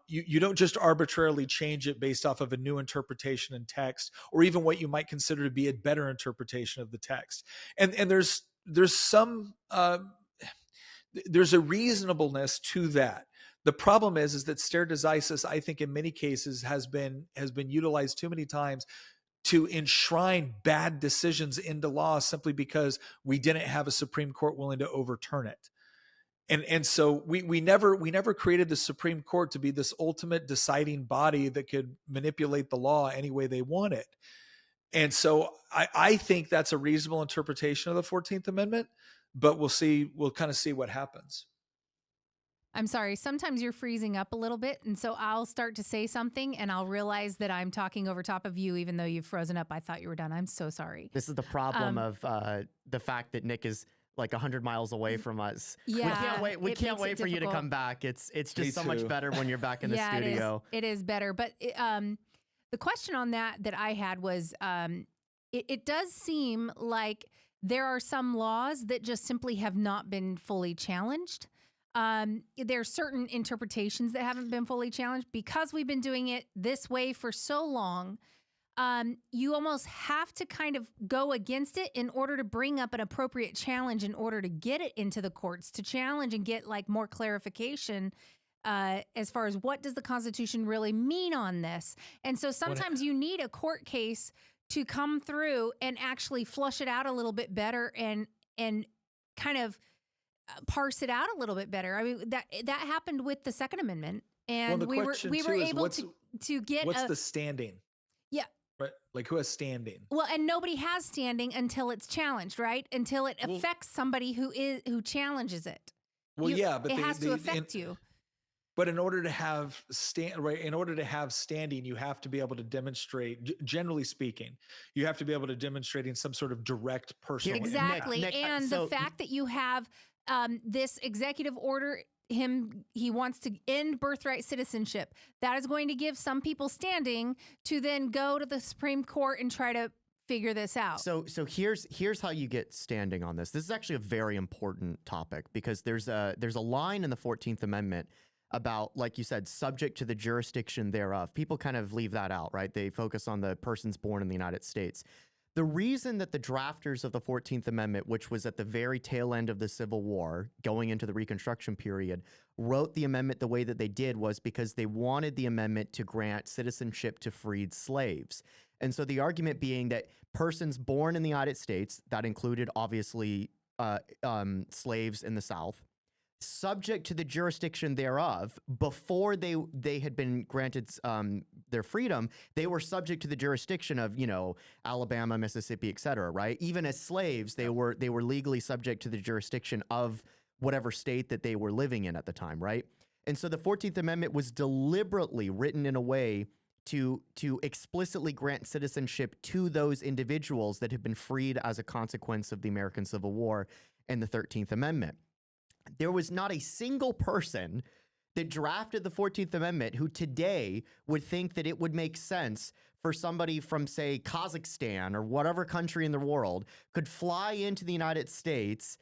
you don't just arbitrarily change it based off of a new interpretation in text, or even what you might consider to be a better interpretation of the text. And there's some there's a reasonableness to that. The problem is that stare decisis, I think, in many cases has been utilized too many times to enshrine bad decisions into law simply because we didn't have a Supreme Court willing to overturn it. And so we never created the Supreme Court to be this ultimate deciding body that could manipulate the law any way they wanted. And so I think that's a reasonable interpretation of the 14th Amendment, but we'll kind of see what happens.
I'm sorry. Sometimes you're freezing up a little bit. And so I'll start to say something and I'll realize that I'm talking over top of you, even though you've frozen up. I thought you were done. I'm so sorry.
This is the problem of the fact that Nick is like 100 miles away from us.
Yeah,
we can't wait for you to come back. It's just so much better when you're back in the studio.
It is better. But the question on that I had was, it does seem like there are some laws that just simply have not been fully challenged. There are certain interpretations that haven't been fully challenged because we've been doing it this way for so long. You almost have to kind of go against it in order to bring up an appropriate challenge in order to get it into the courts, to challenge and get like more clarification as far as what does the Constitution really mean on this. And so sometimes you need a court case to come through and actually flush it out a little bit better and kind of parse it out a little bit better. I mean, that happened with the Second Amendment, and we were able to get
what's the standing?
Yeah.
Right. Like, who has standing?
Well, and nobody has standing until it's challenged, right? Until it affects somebody who challenges it.
Well, but
it has to affect you.
But in order to have standing, you have to be able to demonstrate. Generally speaking, you have to be able to demonstrate in some sort of direct personal
exactly.
impact.
And the fact that you have this executive order, he wants to end birthright citizenship. That is going to give some people standing to then go to the Supreme Court and try to figure this out.
So here's how you get standing on this. This is actually a very important topic because there's a line in the 14th Amendment about, like you said, subject to the jurisdiction thereof. People kind of leave that out, right? They focus on the persons born in the United States. The reason that the drafters of the 14th Amendment, which was at the very tail end of the Civil War, going into the Reconstruction period, wrote the amendment the way that they did was because they wanted the amendment to grant citizenship to freed slaves. And so the argument being that persons born in the United States, that included obviously slaves in the South, subject to the jurisdiction thereof, before they had been granted their freedom, they were subject to the jurisdiction of, Alabama, Mississippi, et cetera, right? Even as slaves, they were legally subject to the jurisdiction of whatever state that they were living in at the time, right? And so the 14th Amendment was deliberately written in a way to explicitly grant citizenship to those individuals that had been freed as a consequence of the American Civil War and the 13th Amendment. There was not a single person that drafted the 14th Amendment who today would think that it would make sense for somebody from, say, Kazakhstan or whatever country in the world could fly into the United States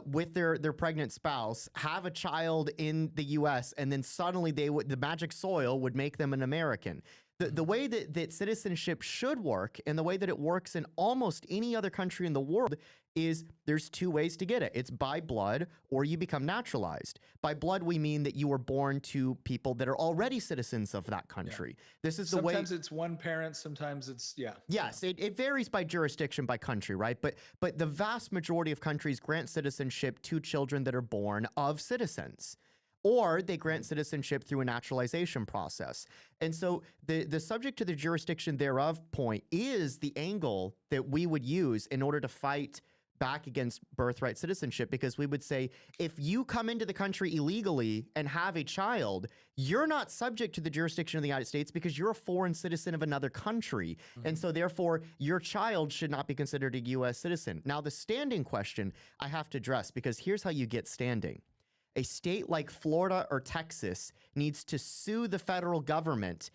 with their pregnant spouse, have a child in the U.S., and then suddenly the magic soil would make them an American. The way that citizenship should work, and the way that it works in almost any other country in the world, is there's two ways to get it. It's by blood, or you become naturalized. By blood, we mean that you were born to people that are already citizens of that country. Yeah. This is the way.
Sometimes it's one parent, sometimes it's,
Yes, it varies by jurisdiction, by country, right? But the vast majority of countries grant citizenship to children that are born of citizens, or they grant citizenship through a naturalization process. And so the subject to the jurisdiction thereof point is the angle that we would use in order to fight back against birthright citizenship, because we would say, if you come into the country illegally and have a child, you're not subject to the jurisdiction of the United States because you're a foreign citizen of another country. Mm-hmm. And so therefore, your child should not be considered a U.S. citizen. Now, the standing question I have to address, because here's how you get standing. a state like Florida or Texas needs to sue the federal government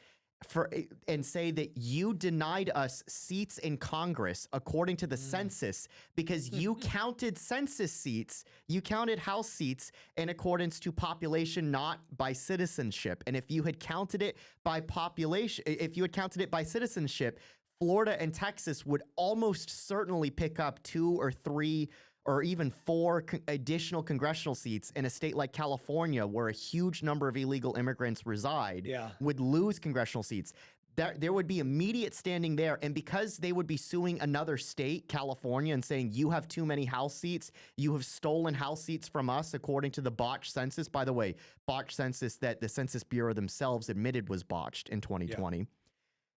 and say that you denied us seats in Congress according to the census because you counted census seats, you counted House seats in accordance to population, not by citizenship. And if you had counted it by population, if you had counted it by citizenship, Florida and Texas would almost certainly pick up 2 or 3 or even 4 additional congressional seats in a state like California, where a huge number of illegal immigrants reside, would lose congressional seats. There would be immediate standing there. And because they would be suing another state, California, and saying, you have too many House seats, you have stolen House seats from us according to the botched census. By the way, botched census that the Census Bureau themselves admitted was botched in 2020. Yeah.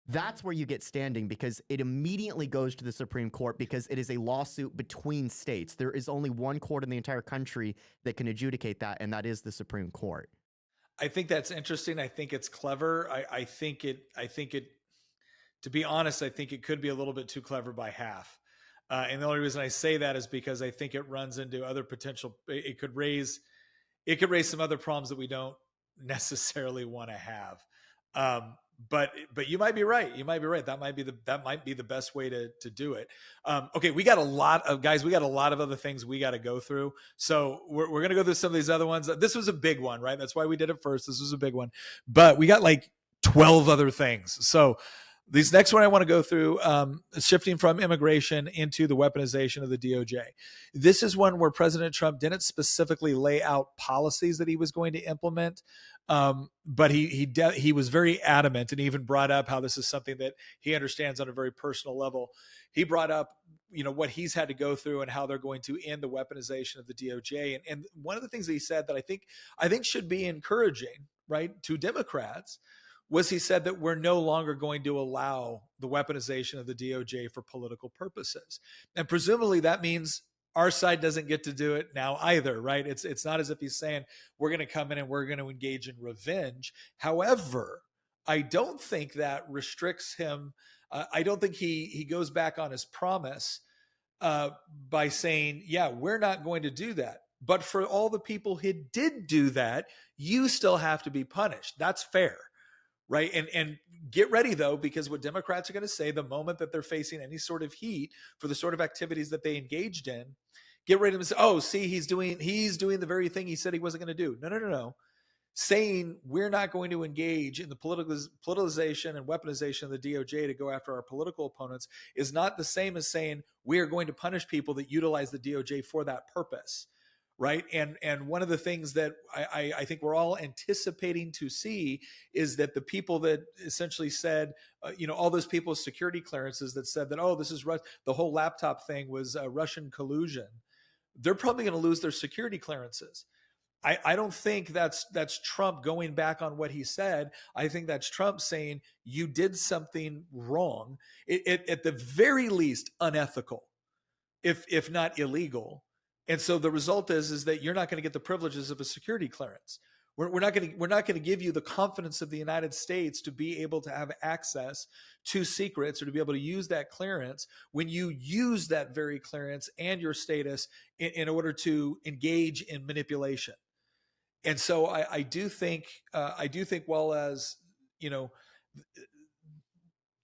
That's where you get standing, because it immediately goes to the Supreme Court, because it is a lawsuit between states. There is only one court in the entire country that can adjudicate that, and that is the Supreme Court.
I think that's interesting. I think it's clever. I think it, to be honest, I think it could be a little bit too clever by half. And the only reason I say that is because I think it runs into other potential, it could raise some other problems that we don't necessarily want to have. But you might be right. You might be right. That might be the best way to do it. Okay, we got a lot of other things we got to go through. So we're going to go through some of these other ones. This was a big one, right? That's why we did it first. This was a big one. But we got like 12 other things. So these next one I want to go through, shifting from immigration into the weaponization of the DOJ. This is one where President Trump didn't specifically lay out policies that he was going to implement, but he was very adamant, and even brought up how this is something that he understands on a very personal level. He brought up, what he's had to go through and how they're going to end the weaponization of the DOJ. And one of the things that he said that I think should be encouraging, right, to Democrats, was he said that we're no longer going to allow the weaponization of the DOJ for political purposes. And presumably that means our side doesn't get to do it now either, right? It's not as if he's saying we're going to come in and we're going to engage in revenge. However, I don't think that restricts him. I don't think he goes back on his promise by saying, yeah, we're not going to do that. But for all the people who did do that, you still have to be punished. That's fair. Right. And get ready, though, because what Democrats are going to say the moment that they're facing any sort of heat for the sort of activities that they engaged in, get ready to say, oh, see, he's doing the very thing he said he wasn't going to do. No. Saying we're not going to engage in the politicization and weaponization of the DOJ to go after our political opponents is not the same as saying we are going to punish people that utilize the DOJ for that purpose. Right. And one of the things that I think we're all anticipating to see is that the people that essentially said, all those people with security clearances that said that, oh, this is the whole laptop thing was Russian collusion. They're probably going to lose their security clearances. I don't think that's Trump going back on what he said. I think that's Trump saying you did something wrong, at the very least unethical, if not illegal. And so the result is that you're not going to get the privileges of a security clearance. We're not going to give you the confidence of the United States to be able to have access to secrets or to be able to use that clearance when you use that very clearance and your status in order to engage in manipulation. And so I do think while as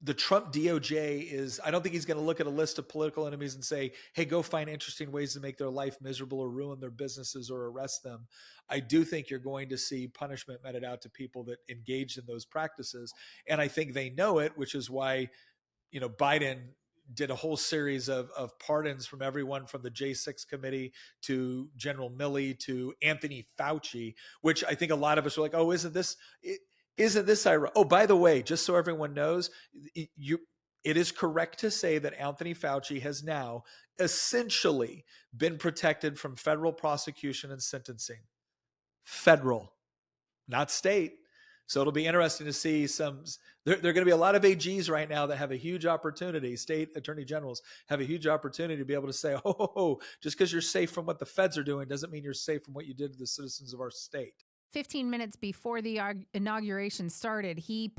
the Trump DOJ is, I don't think he's going to look at a list of political enemies and say, hey, go find interesting ways to make their life miserable or ruin their businesses or arrest them. I do think you're going to see punishment meted out to people that engaged in those practices. And I think they know it, which is why, Biden did a whole series of pardons from everyone from the J6 committee to General Milley to Anthony Fauci, which I think a lot of us are like, oh, isn't this ironic? Oh, by the way, just so everyone knows, it is correct to say that Anthony Fauci has now essentially been protected from federal prosecution and sentencing. Federal, not state. So it'll be interesting to see there are going to be a lot of AGs right now that have a huge opportunity, state attorney generals have a huge opportunity to be able to say, just because you're safe from what the feds are doing doesn't mean you're safe from what you did to the citizens of our state.
15 minutes before the inauguration started, he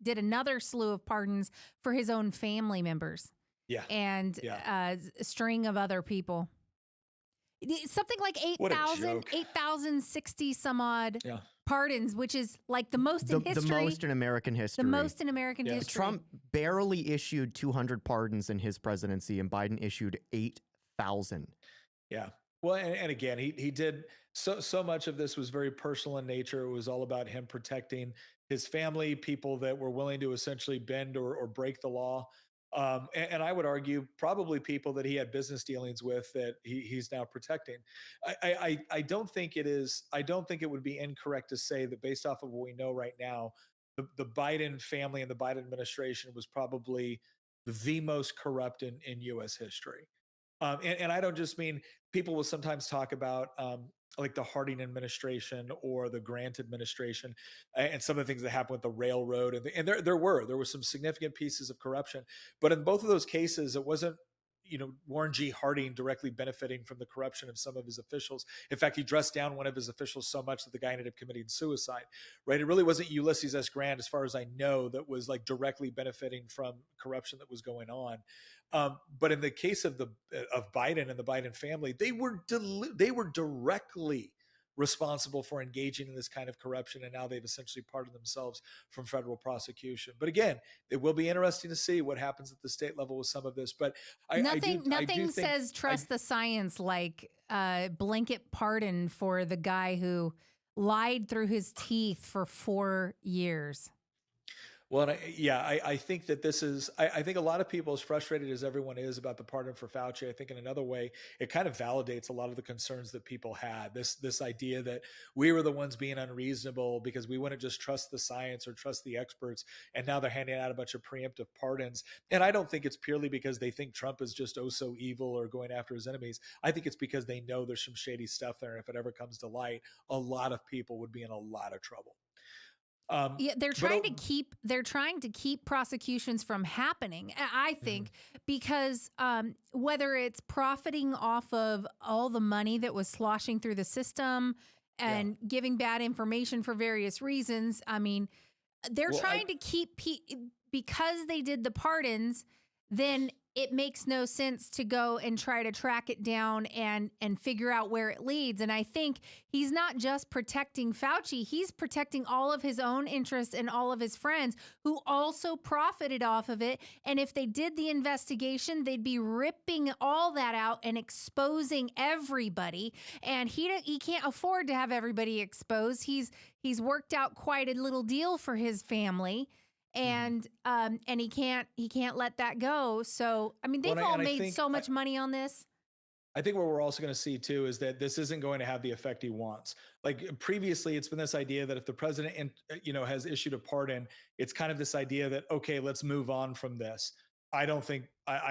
did another slew of pardons for his own family members.
Yeah.
And a string of other people. something like
What a
8,000,
joke.
8,060 some odd
Yeah.
pardons, which is like the most in history.
The most in American history.
The most in American
Yeah.
history.
Trump barely issued 200 pardons in his presidency, and Biden issued 8,000.
Yeah. Well, and again, he did so much of this was very personal in nature. It was all about him protecting his family, people that were willing to essentially bend or break the law. And I would argue probably people that he had business dealings with that he's now protecting. I don't think it is. I don't think it would be incorrect to say that based off of what we know right now, the Biden family and the Biden administration was probably the most corrupt in U.S. history. And I don't just mean people will sometimes talk about like the Harding administration or the Grant administration and some of the things that happened with the railroad. And there were some significant pieces of corruption. But in both of those cases, it wasn't, Warren G. Harding directly benefiting from the corruption of some of his officials. In fact, he dressed down one of his officials so much that the guy ended up committing suicide, right? It really wasn't Ulysses S. Grant, as far as I know, that was like directly benefiting from corruption that was going on. But in the case of Biden and the Biden family, they were directly responsible for engaging in this kind of corruption, and now they've essentially pardoned themselves from federal prosecution. But again, it will be interesting to see what happens at the state level with some of this. But
nothing says trust the science like blanket pardon for the guy who lied through his teeth for 4 years.
Well, I think that this is, I think a lot of people, as frustrated as everyone is about the pardon for Fauci, I think in another way, it kind of validates a lot of the concerns that people had. This idea that we were the ones being unreasonable because we wouldn't just trust the science or trust the experts. And now they're handing out a bunch of preemptive pardons. And I don't think it's purely because they think Trump is just oh so evil or going after his enemies. I think it's because they know there's some shady stuff there. And if it ever comes to light, a lot of people would be in a lot of trouble.
Yeah, they're trying to keep prosecutions from happening. I think because whether it's profiting off of all the money that was sloshing through the system and giving bad information for various reasons, I mean, they're trying to keep because they did the pardons. Then it makes no sense to go and try to track it down and figure out where it leads. And I think he's not just protecting Fauci, he's protecting all of his own interests and all of his friends who also profited off of it. And if they did the investigation, they'd be ripping all that out and exposing everybody. And he can't afford to have everybody exposed. He's worked out quite a little deal for his family. And he can't let that go. So I mean, they've all made so much money on this.
I think what we're also going to see too is that this isn't going to have the effect he wants. Like previously, it's been this idea that if the president, has issued a pardon, it's kind of this idea that okay, let's move on from this. I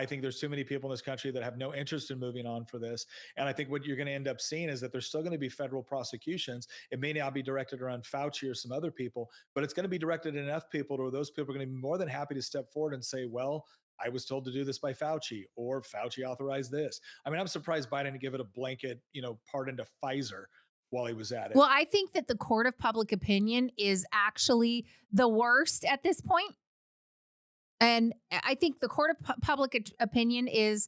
think there's too many people in this country that have no interest in moving on for this. And I think what you're going to end up seeing is that there's still going to be federal prosecutions. It may not be directed around Fauci or some other people, but it's going to be directed at enough people to where those people are going to be more than happy to step forward and say, well, I was told to do this by Fauci, or Fauci authorized this. I mean, I'm surprised Biden didn't give it a blanket, pardon to Pfizer while he was at it.
Well, I think that the court of public opinion is actually the worst at this point. And I think the court of public opinion is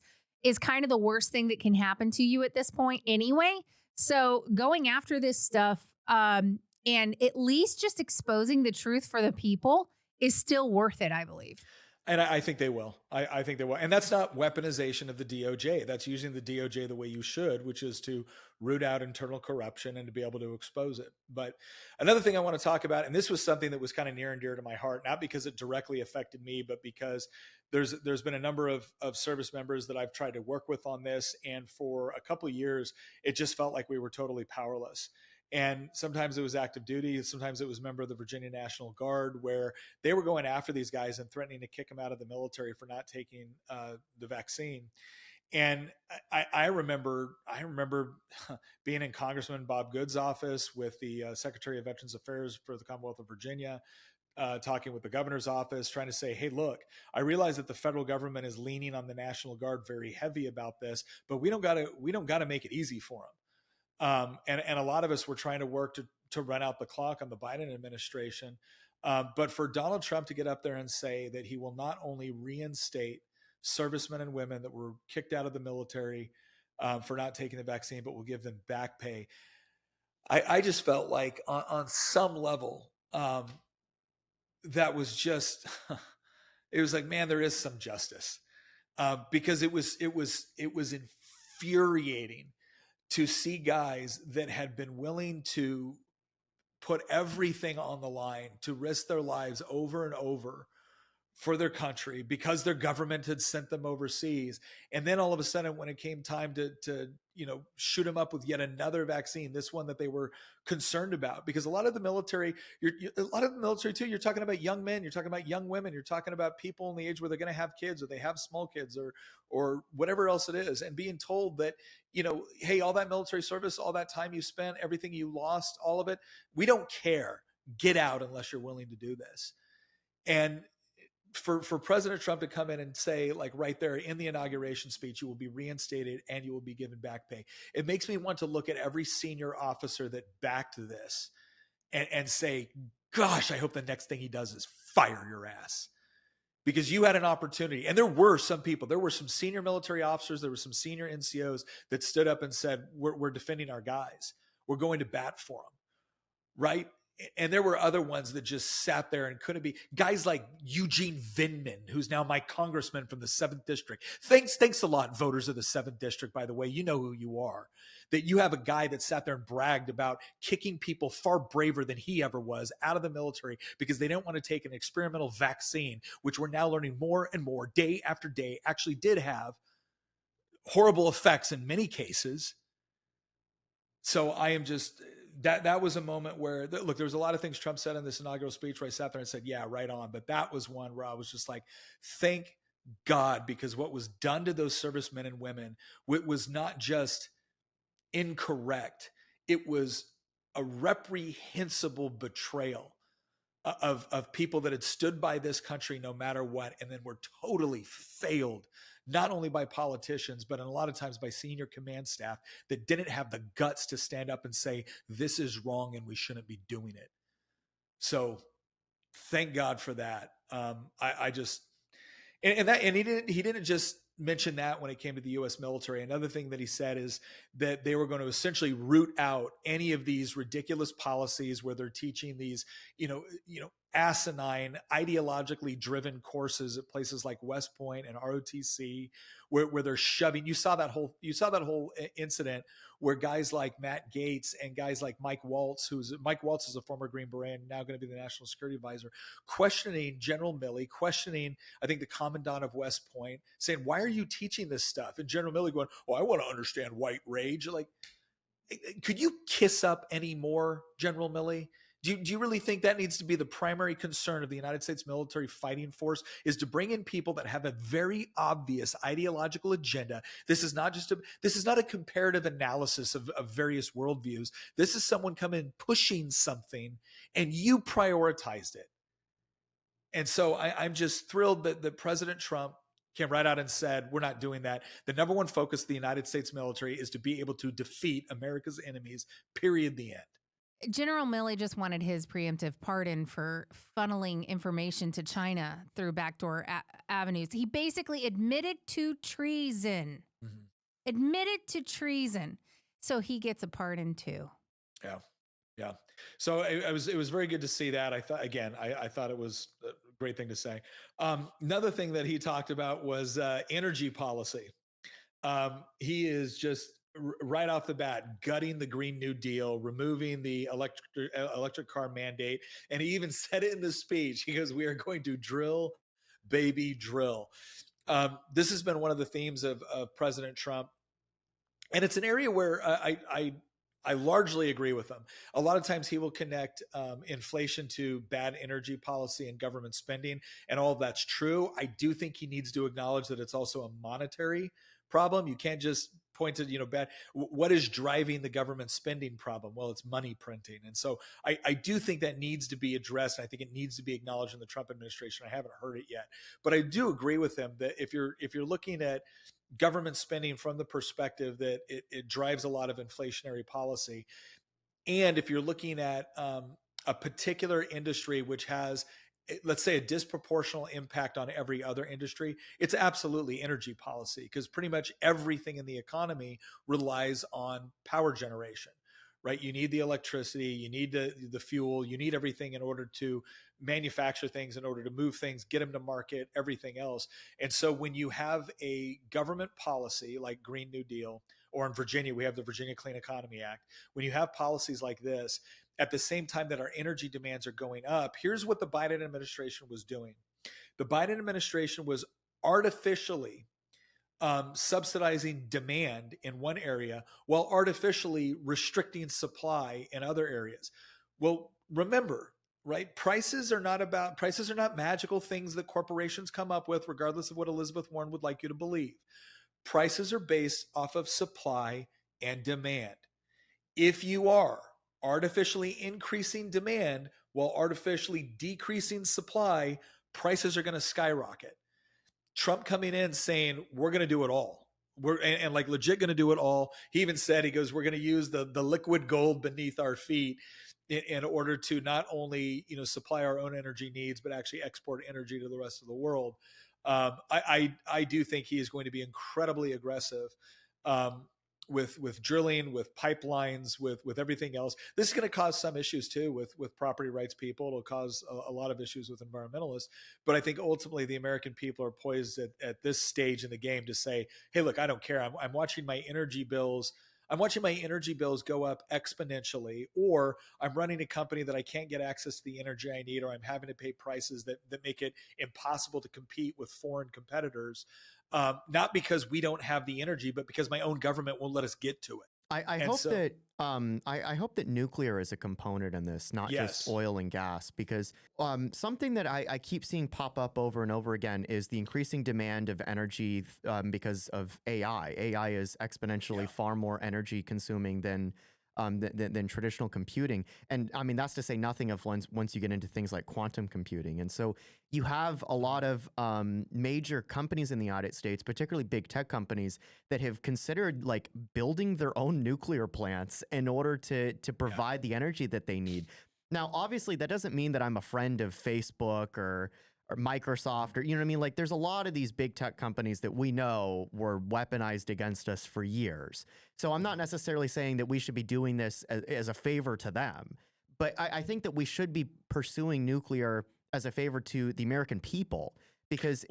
kind of the worst thing that can happen to you at this point anyway. So going after this stuff and at least just exposing the truth for the people is still worth it, I believe.
And I think they will. I think they will. And that's not weaponization of the DOJ. That's using the DOJ the way you should, which is to root out internal corruption and to be able to expose it. But another thing I want to talk about, and this was something that was kind of near and dear to my heart, not because it directly affected me, but because there's been a number of service members that I've tried to work with on this. And for a couple of years, it just felt like we were totally powerless. And sometimes it was active duty. Sometimes it was member of the Virginia National Guard, where they were going after these guys and threatening to kick them out of the military for not taking the vaccine. And I remember being in Congressman Bob Good's office with the Secretary of Veterans Affairs for the Commonwealth of Virginia, talking with the governor's office, trying to say, hey, look, I realize that the federal government is leaning on the National Guard very heavy about this, but we don't got to make it easy for them. And a lot of us were trying to work to run out the clock on the Biden administration. But for Donald Trump to get up there and say that he will not only reinstate servicemen and women that were kicked out of the military, for not taking the vaccine, but we'll give them back pay. I just felt like on some level, that was just, it was like, man, there is some justice, because it was infuriating to see guys that had been willing to put everything on the line, to risk their lives over and over for their country because their government had sent them overseas. And then all of a sudden, when it came time to shoot them up with yet another vaccine, this one that they were concerned about, because a lot of the military, too, you're talking about young men, you're talking about young women, you're talking about people in the age where they're going to have kids, or they have small kids, or whatever else it is, and being told that, hey, all that military service, all that time you spent, everything you lost, all of it, we don't care. Get out unless you're willing to do this. And for President Trump to come in and say, like right there in the inauguration speech, you will be reinstated and you will be given back pay. It makes me want to look at every senior officer that backed this and say, gosh, I hope the next thing he does is fire your ass. Because you had an opportunity. And there were some people, there were some senior military officers, there were some senior NCOs that stood up and said, we're defending our guys. We're going to bat for them. Right? And there were other ones that just sat there and couldn't be. Guys like Eugene Vindman, who's now my congressman from the 7th District. Thanks a lot, voters of the 7th District, by the way. You know who you are. That you have a guy that sat there and bragged about kicking people far braver than he ever was out of the military because they didn't want to take an experimental vaccine, which we're now learning more and more day after day actually did have horrible effects in many cases. So I am just... That was a moment where, look, there was a lot of things Trump said in this inaugural speech where I sat there and said, yeah, right on. But that was one where I was just like, thank God, because what was done to those servicemen and women was not just incorrect. It was a reprehensible betrayal of people that had stood by this country no matter what, and then were totally failed, not only by politicians, but a lot of times by senior command staff that didn't have the guts to stand up and say, this is wrong and we shouldn't be doing it. So thank God for that. I just, and he didn't just mention that when it came to the U.S. military. Another thing that he said is that they were going to essentially root out any of these ridiculous policies where they're teaching these, asinine, ideologically driven courses at places like West Point and ROTC, where they're shoving. You saw that whole incident where guys like Matt Gaetz and guys like Mike Waltz is a former Green Beret and now going to be the National Security Advisor, questioning General Milley, questioning, I think, the Commandant of West Point, saying, why are you teaching this stuff? And General Milley going, I want to understand white rage. Like, could you kiss up any more, General Milley? Do you really think that needs to be the primary concern of the United States military fighting force, is to bring in people that have a very obvious ideological agenda? This is not a comparative analysis of various worldviews. This is someone coming pushing something and you prioritized it. And so I'm just thrilled that President Trump came right out and said, we're not doing that. The number one focus of the United States military is to be able to defeat America's enemies, period, the end.
General Milley just wanted his preemptive pardon for funneling information to China through backdoor avenues. He basically admitted to treason. Mm-hmm. Admitted to treason. So he gets a pardon too.
Yeah. So it was very good to see that. I thought it was a great thing to say. Another thing that he talked about was energy policy. He is just right off the bat gutting the Green New Deal, removing the electric car mandate. And he even said it in the speech. He goes, we are going to drill, baby, drill. This has been one of the themes of President Trump. And it's an area where I largely agree with him. A lot of times he will connect inflation to bad energy policy and government spending, and all of that's true. I do think he needs to acknowledge that it's also a monetary problem. You can't just point to, bad. What is driving the government spending problem? Well, it's money printing. And so I do think that needs to be addressed. And I think it needs to be acknowledged in the Trump administration. I haven't heard it yet, but I do agree with him that if you're looking at government spending from the perspective that it drives a lot of inflationary policy, and if you're looking at a particular industry which has let's say, a disproportional impact on every other industry, it's absolutely energy policy, because pretty much everything in the economy relies on power generation, right? You need the electricity, you need the fuel, you need everything in order to manufacture things, in order to move things, get them to market, everything else. And so when you have a government policy like Green New Deal, or in Virginia, we have the Virginia Clean Economy Act, when you have policies like this, at the same time that our energy demands are going up, here's what the Biden administration was doing. The Biden administration was artificially subsidizing demand in one area while artificially restricting supply in other areas. Well, remember, right? Prices are not magical things that corporations come up with, regardless of what Elizabeth Warren would like you to believe. Prices are based off of supply and demand. If you are artificially increasing demand while artificially decreasing supply, prices are going to skyrocket. Trump coming in saying, we're going to do it all. And like legit going to do it all. He even said, he goes, we're going to use the liquid gold beneath our feet in order to not only, supply our own energy needs, but actually export energy to the rest of the world. I do think he is going to be incredibly aggressive with drilling, with pipelines, with everything else. This is going to cause some issues too with property rights people. It'll cause a lot of issues with environmentalists. But I think ultimately the American people are poised at this stage in the game to say, hey, look, I don't care. I'm watching my energy bills. I'm watching my energy bills go up exponentially, or I'm running a company that I can't get access to the energy I need, or I'm having to pay prices that make it impossible to compete with foreign competitors. Not because we don't have the energy, but because my own government won't let us get to it.
I hope that nuclear is a component in this, not just oil and gas, because something that I keep seeing pop up over and over again is the increasing demand of energy because of AI. AI is exponentially far more energy consuming than traditional computing. And I mean, that's to say nothing of once you get into things like quantum computing. And so you have a lot of major companies in the United States, particularly big tech companies, that have considered like building their own nuclear plants in order to provide the energy that they need. Now, obviously, that doesn't mean that I'm a friend of Facebook or Microsoft, or, you know what I mean? Like, there's a lot of these big tech companies that we know were weaponized against us for years. So I'm not necessarily saying that we should be doing this as a favor to them, but I think that we should be pursuing nuclear as a favor to the American people, because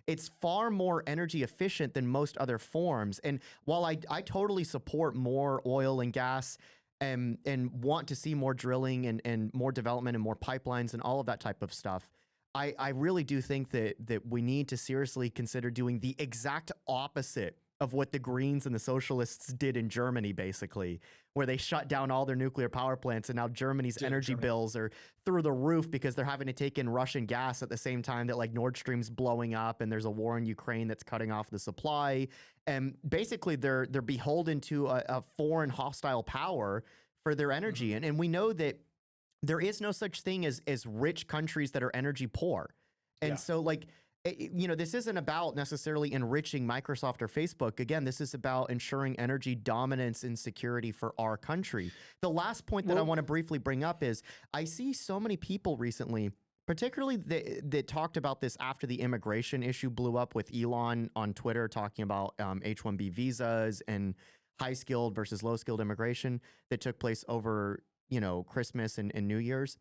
it's far more energy efficient than most other forms. And while I totally support more oil and gas and want to see more drilling and more development and more pipelines and all of that type of stuff, I really do think that we need to seriously consider doing the exact opposite of what the Greens and the Socialists did in Germany, basically, where they shut down all their nuclear power plants, and now Germany's energy bills are through the roof because they're having to take in Russian gas at the same time that like Nord Stream's blowing up and there's a war in Ukraine that's cutting off the supply. And basically they're beholden to a foreign hostile power for their energy. Mm-hmm. And we know that there is no such thing as rich countries that are energy poor. And so like, this isn't about necessarily enriching Microsoft or Facebook. Again, this is about ensuring energy dominance and security for our country. The last point that I want to briefly bring up is I see so many people recently, particularly that talked about this after the immigration issue blew up with Elon on Twitter, talking about H-1B visas and high-skilled versus low-skilled immigration that took place over Christmas and New Year's.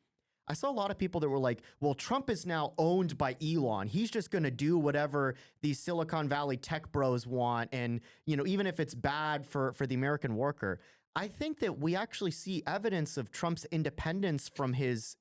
I saw a lot of people that were like, well, Trump is now owned by Elon. He's just going to do whatever these Silicon Valley tech bros want. And, even if it's bad for the American worker, I think that we actually see evidence of Trump's independence from his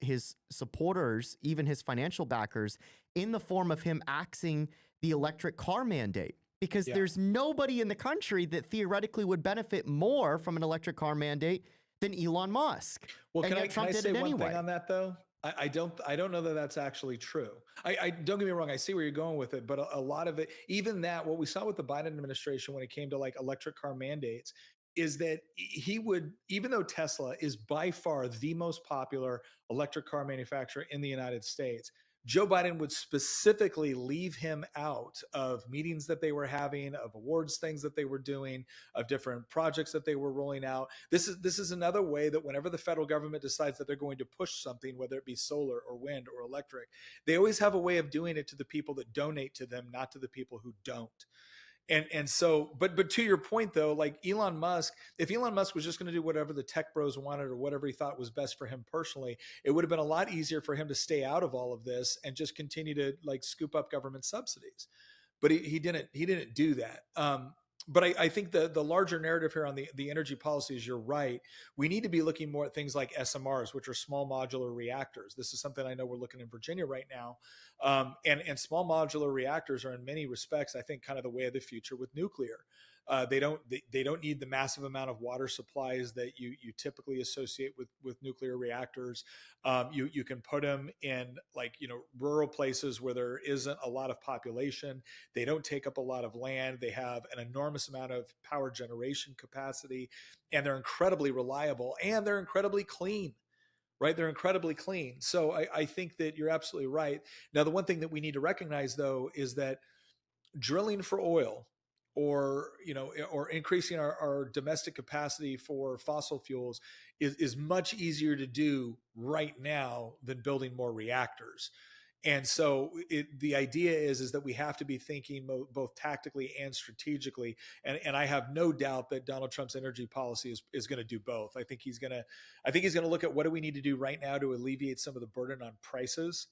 supporters, even his financial backers, in the form of him axing the electric car mandate. Because there's nobody in the country that theoretically would benefit more from an electric car mandate than Elon Musk.
Well, can I say one thing on that though? I don't know that that's actually true. I don't get me wrong. I see where you're going with it, but a lot of it, even that, what we saw with the Biden administration when it came to like electric car mandates, is that he would, even though Tesla is by far the most popular electric car manufacturer in the United States, Joe Biden would specifically leave him out of meetings that they were having, of awards things that they were doing, of different projects that they were rolling out. This is another way that whenever the federal government decides that they're going to push something, whether it be solar or wind or electric, they always have a way of doing it to the people that donate to them, not to the people who don't. And so, but to your point though, like Elon Musk, if Elon Musk was just going to do whatever the tech bros wanted or whatever he thought was best for him personally, it would have been a lot easier for him to stay out of all of this and just continue to like scoop up government subsidies. But he didn't do that. But I think the larger narrative here on the energy policies, you're right. We need to be looking more at things like SMRs, which are small modular reactors. This is something I know we're looking in Virginia right now. And small modular reactors are in many respects, I think, kind of the way of the future with nuclear. They don't need the massive amount of water supplies that you typically associate with nuclear reactors. You can put them in like rural places where there isn't a lot of population. They don't take up a lot of land. They have an enormous amount of power generation capacity, and they're incredibly reliable and they're incredibly clean. Right? They're incredibly clean. So I think that you're absolutely right. Now, the one thing that we need to recognize, though, is that drilling for oil or increasing our domestic capacity for fossil fuels is much easier to do right now than building more reactors. And so the idea is that we have to be thinking both tactically and strategically. And I have no doubt that Donald Trump's energy policy is going to do both. I think he's going to look at what do we need to do right now to alleviate some of the burden on prices.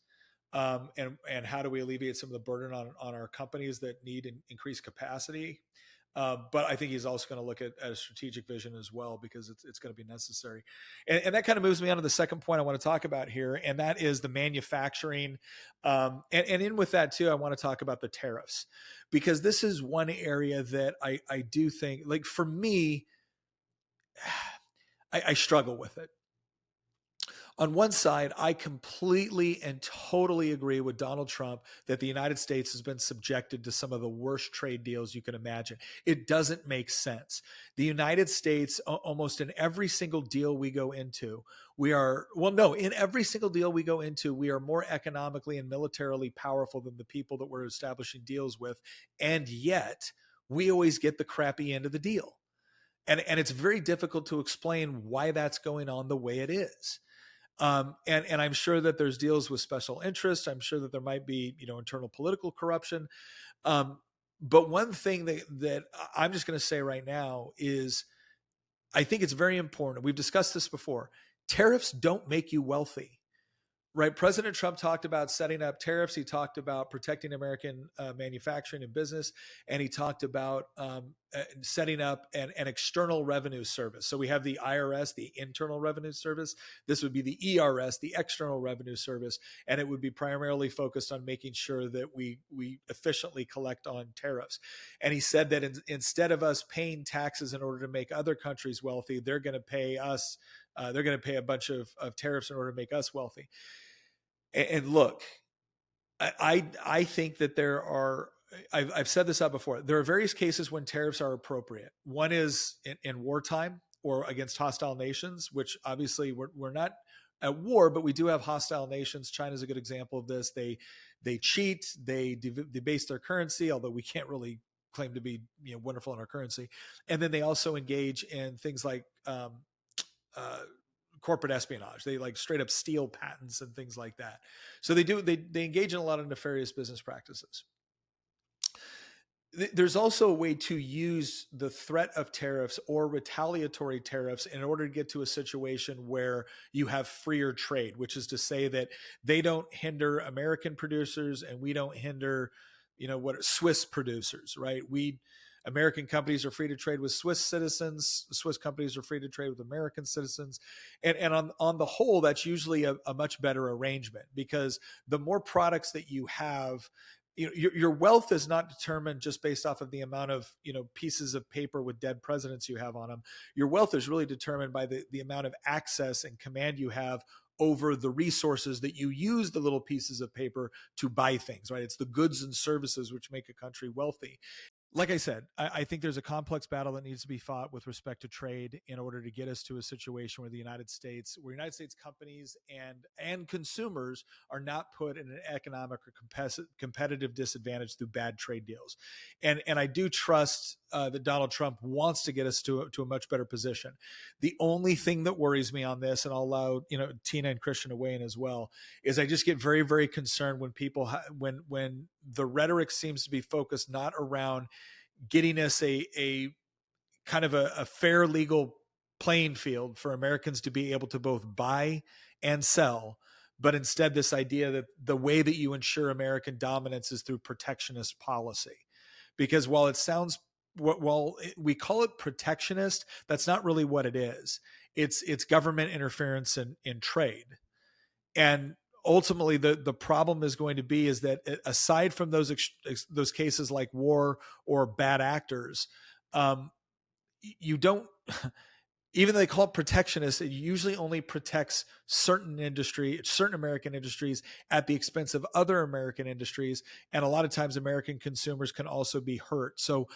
And how do we alleviate some of the burden on our companies that need increased capacity? But I think he's also going to look at a strategic vision as well, because it's going to be necessary. And that kind of moves me on to the second point I want to talk about here, and that is the manufacturing. And in with that too, I want to talk about the tariffs, because this is one area that I do think, like for me, I struggle with it. On one side, I completely and totally agree with Donald Trump that the United States has been subjected to some of the worst trade deals you can imagine. It doesn't make sense. The United States, almost in every single deal we go into, in every single deal we go into, we are more economically and militarily powerful than the people that we're establishing deals with. And yet, we always get the crappy end of the deal. And it's very difficult to explain why that's going on the way it is. And I'm sure that there's deals with special interests. I'm sure that there might be, internal political corruption. But one thing that I'm just going to say right now is I think it's very important. We've discussed this before. Tariffs don't make you wealthy. Right. President Trump talked about setting up tariffs. He talked about protecting American manufacturing and business. And he talked about setting up an external revenue service. So we have the IRS, the Internal Revenue Service. This would be the ERS, the External Revenue Service. And it would be primarily focused on making sure that we efficiently collect on tariffs. And he said that instead of us paying taxes in order to make other countries wealthy, they're going to pay us. They're going to pay a bunch of tariffs in order to make us wealthy. And look, I think that there are, I've said this out before, there are various cases when tariffs are appropriate. One is in wartime or against hostile nations, which obviously we're not at war, but we do have hostile nations. China's a good example of this. They cheat, they debase their currency, although we can't really claim to be wonderful in our currency. And then they also engage in things like corporate espionage. They like straight up steal patents and things like that. So they engage in a lot of nefarious business practices. There's also a way to use the threat of tariffs or retaliatory tariffs in order to get to a situation where you have freer trade, which is to say that they don't hinder American producers and we don't hinder, what Swiss producers, right? American companies are free to trade with Swiss citizens. Swiss companies are free to trade with American citizens. And on the whole, that's usually a much better arrangement, because the more products that you have, your wealth is not determined just based off of the amount of pieces of paper with dead presidents you have on them. Your wealth is really determined by the amount of access and command you have over the resources that you use the little pieces of paper to buy things, right? It's the goods and services which make a country wealthy. like I said, I think there's a complex battle that needs to be fought with respect to trade in order to get us to a situation where United States companies and consumers are not put in an economic or competitive disadvantage through bad trade deals. And I do trust that Donald Trump wants to get us to a much better position. The only thing that worries me on this, and I'll allow Tina and Christian to weigh in as well, is I just get very, very concerned when people when the rhetoric seems to be focused not around getting us a kind of a fair legal playing field for Americans to be able to both buy and sell, but instead this idea that the way that you ensure American dominance is through protectionist policy. Because while we call it protectionist, that's not really what it is. It's government interference in trade. And ultimately the problem is going to be is that aside from those cases like war or bad actors, you don't, even though they call it protectionist, it usually only protects certain American industries at the expense of other American industries. And a lot of times American consumers can also be hurt. So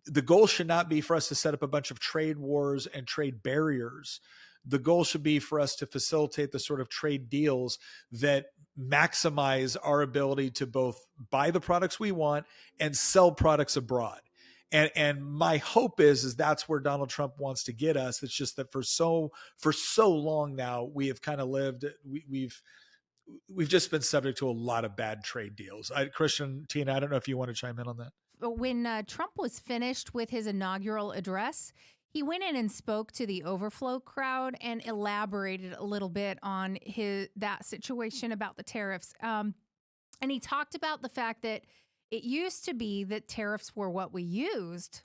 the goal should not be for us to set up a bunch of trade wars and trade barriers. The goal should be for us to facilitate the sort of trade deals that maximize our ability to both buy the products we want and sell products abroad. And my hope is that's where Donald Trump wants to get us. It's just that for so long now, we have kind of lived, we've just been subject to a lot of bad trade deals. Christian, Tina, I don't know if you want to chime in on that.
When Trump was finished with his inaugural address, he went in and spoke to the overflow crowd and elaborated a little bit on that situation about the tariffs. And he talked about the fact that it used to be that tariffs were what we used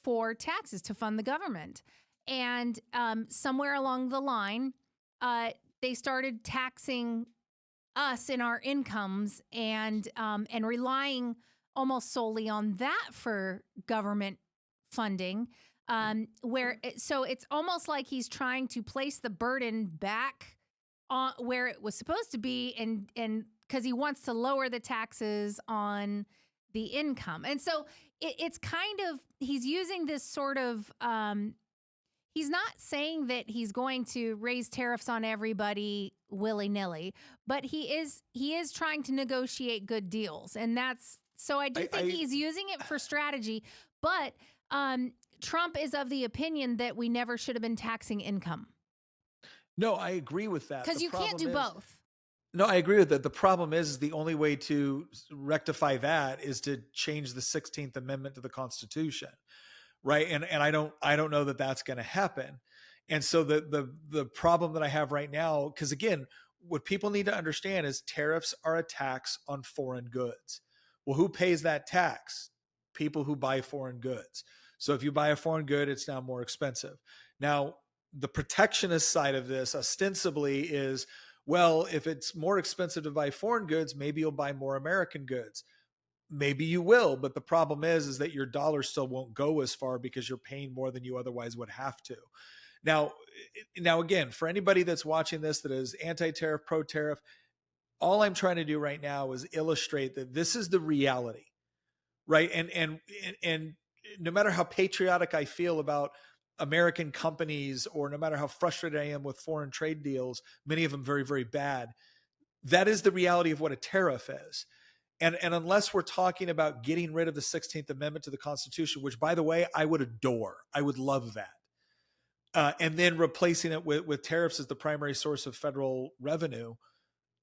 for taxes to fund the government. And somewhere along the line, they started taxing us in our incomes and relying almost solely on that for government funding, so it's almost like he's trying to place the burden back on where it was supposed to be, and because he wants to lower the taxes on the income. And so it's kind of, he's using this sort of, he's not saying that he's going to raise tariffs on everybody willy-nilly, but he is trying to negotiate good deals. And so I do think he's using it for strategy, but Trump is of the opinion that we never should have been taxing income.
No, I agree with that.
Because you can't do both.
No, I agree with that. The problem is the only way to rectify that is to change the 16th Amendment to the Constitution, right? And I don't know that that's going to happen. And so the problem that I have right now, because again, what people need to understand is tariffs are a tax on foreign goods. Well, who pays that tax? People who buy foreign goods. So if you buy a foreign good, it's now more expensive. Now, the protectionist side of this ostensibly is, well, if it's more expensive to buy foreign goods, maybe you'll buy more American goods. Maybe you will, but the problem is that your dollar still won't go as far because you're paying more than you otherwise would have to. Now again, for anybody that's watching this that is anti-tariff, pro-tariff, all I'm trying to do right now is illustrate that this is the reality, right? And no matter how patriotic I feel about American companies, or no matter how frustrated I am with foreign trade deals, many of them very, very bad, that is the reality of what a tariff is. And unless we're talking about getting rid of the 16th Amendment to the Constitution, which, by the way, I would adore, I would love that, and then replacing it with tariffs as the primary source of federal revenue,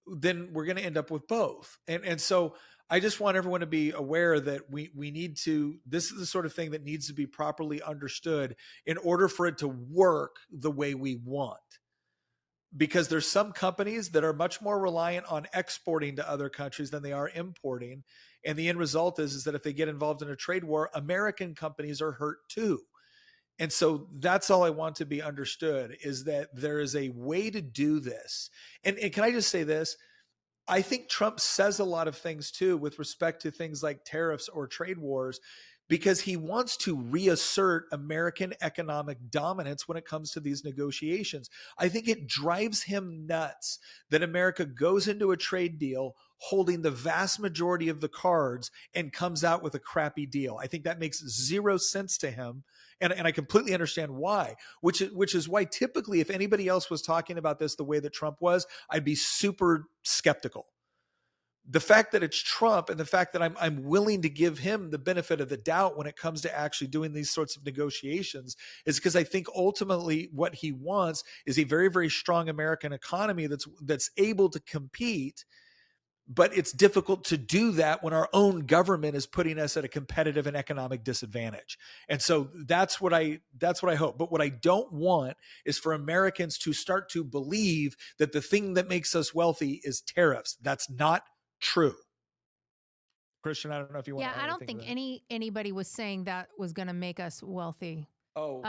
then we're going to end up with both. And so I just want everyone to be aware that we need to, this is the sort of thing that needs to be properly understood in order for it to work the way we want. Because there's some companies that are much more reliant on exporting to other countries than they are importing. And the end result is that if they get involved in a trade war, American companies are hurt too. And so that's all I want to be understood, is that there is a way to do this. And can I just say this? I think Trump says a lot of things too with respect to things like tariffs or trade wars, because he wants to reassert American economic dominance when it comes to these negotiations. I think it drives him nuts that America goes into a trade deal holding the vast majority of the cards and comes out with a crappy deal. I think that makes zero sense to him. And I completely understand why, which is why typically if anybody else was talking about this the way that Trump was, I'd be super skeptical. The fact that it's Trump and the fact that I'm willing to give him the benefit of the doubt when it comes to actually doing these sorts of negotiations is because I think ultimately what he wants is a very, very strong American economy that's able to compete. But it's difficult to do that when our own government is putting us at a competitive and economic disadvantage. And so that's what I hope. But what I don't want is for Americans to start to believe that the thing that makes us wealthy is tariffs. That's not true. Christian, I don't know if you want to add
I don't
anything
think anybody was saying that was going to make us wealthy.
Oh,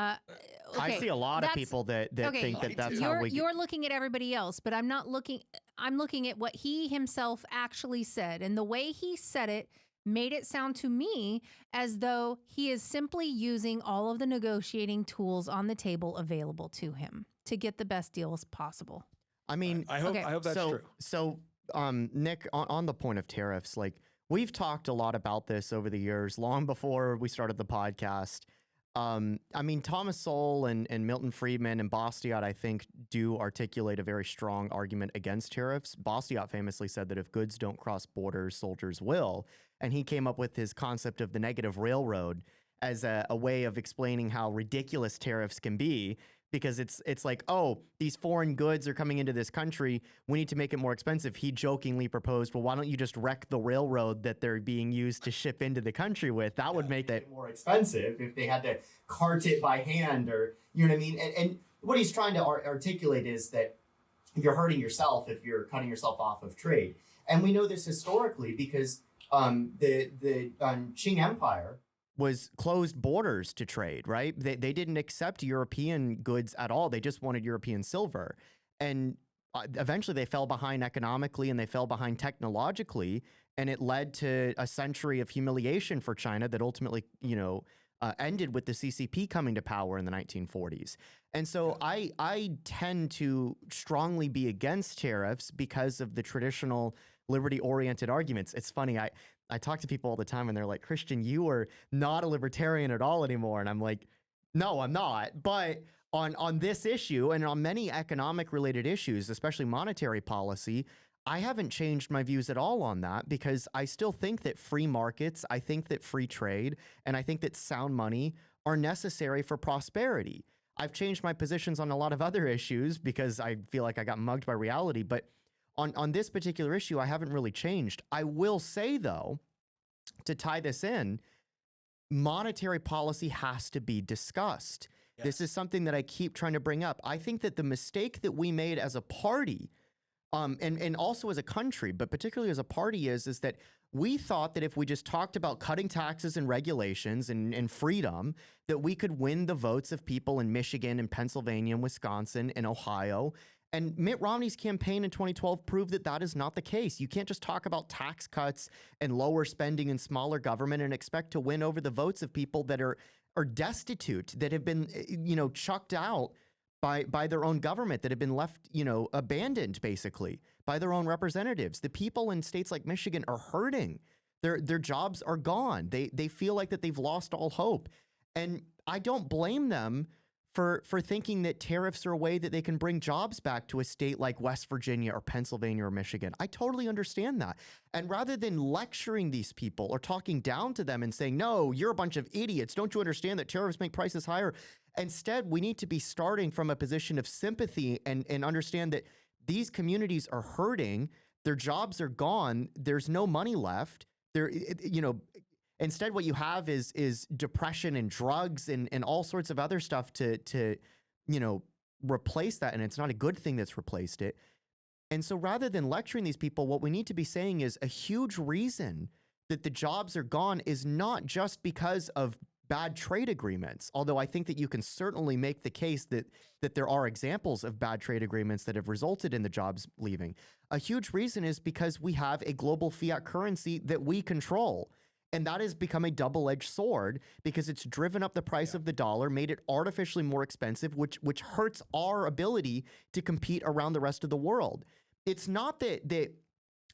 Okay,
I see a lot of people that think that that's how we.
You're looking at everybody else, but I'm not looking. I'm looking at what he himself actually said, and the way he said it made it sound to me as though he is simply using all of the negotiating tools on the table available to him to get the best deals possible.
I mean,
I hope that's true.
So, Nick, on the point of tariffs, like we've talked a lot about this over the years, long before we started the podcast. I mean, Thomas Sowell and Milton Friedman and Bastiat, I think, do articulate a very strong argument against tariffs. Bastiat famously said that if goods don't cross borders, soldiers will. And he came up with his concept of the negative railroad as a way of explaining how ridiculous tariffs can be. Because it's like, oh, these foreign goods are coming into this country. We need to make it more expensive. He jokingly proposed, well, why don't you just wreck the railroad that they're being used to ship into the country with? That would make it
more expensive if they had to cart it by hand or, you know what I mean? And what he's trying to articulate is that you're hurting yourself if you're cutting yourself off of trade. And we know this historically because the Qing Empire
was closed borders to trade, right? They didn't accept European goods at all. They just wanted European silver. And eventually they fell behind economically and they fell behind technologically. And it led to a century of humiliation for China that ultimately, ended with the CCP coming to power in the 1940s. And so I tend to strongly be against tariffs because of the traditional liberty-oriented arguments. It's funny, I talk to people all the time and they're like, Christian, you are not a libertarian at all anymore. And I'm like, no, I'm not. But on this issue and on many economic related issues, especially monetary policy, I haven't changed my views at all on that because I still think that free markets, I think that free trade, and I think that sound money are necessary for prosperity. I've changed my positions on a lot of other issues because I feel like I got mugged by reality, but on this particular issue, I haven't really changed. I will say, though, to tie this in, monetary policy has to be discussed. Yes. This is something that I keep trying to bring up. I think that the mistake that we made as a party, and also as a country, but particularly as a party, is that we thought that if we just talked about cutting taxes and regulations and freedom, that we could win the votes of people in Michigan and Pennsylvania and Wisconsin and Ohio. And Mitt Romney's campaign in 2012 proved that that is not the case. You can't just talk about tax cuts and lower spending and smaller government and expect to win over the votes of people that are destitute, that have been, chucked out by their own government, that have been left, abandoned basically by their own representatives. The people in states like Michigan are hurting. Their jobs are gone. They feel like that they've lost all hope. And I don't blame them for thinking that tariffs are a way that they can bring jobs back to a state like West Virginia or Pennsylvania or Michigan. I totally understand that. And rather than lecturing these people or talking down to them and saying, no, you're a bunch of idiots, don't you understand that tariffs make prices higher? Instead, we need to be starting from a position of sympathy and understand that these communities are hurting, their jobs are gone, there's no money left. Instead, what you have is depression and drugs and all sorts of other stuff to replace that. And it's not a good thing that's replaced it. And so rather than lecturing these people, what we need to be saying is a huge reason that the jobs are gone is not just because of bad trade agreements, although I think that you can certainly make the case that there are examples of bad trade agreements that have resulted in the jobs leaving. A huge reason is because we have a global fiat currency that we control. And that has become a double-edged sword because it's driven up the price of the dollar, made it artificially more expensive, which hurts our ability to compete around the rest of the world. It's not that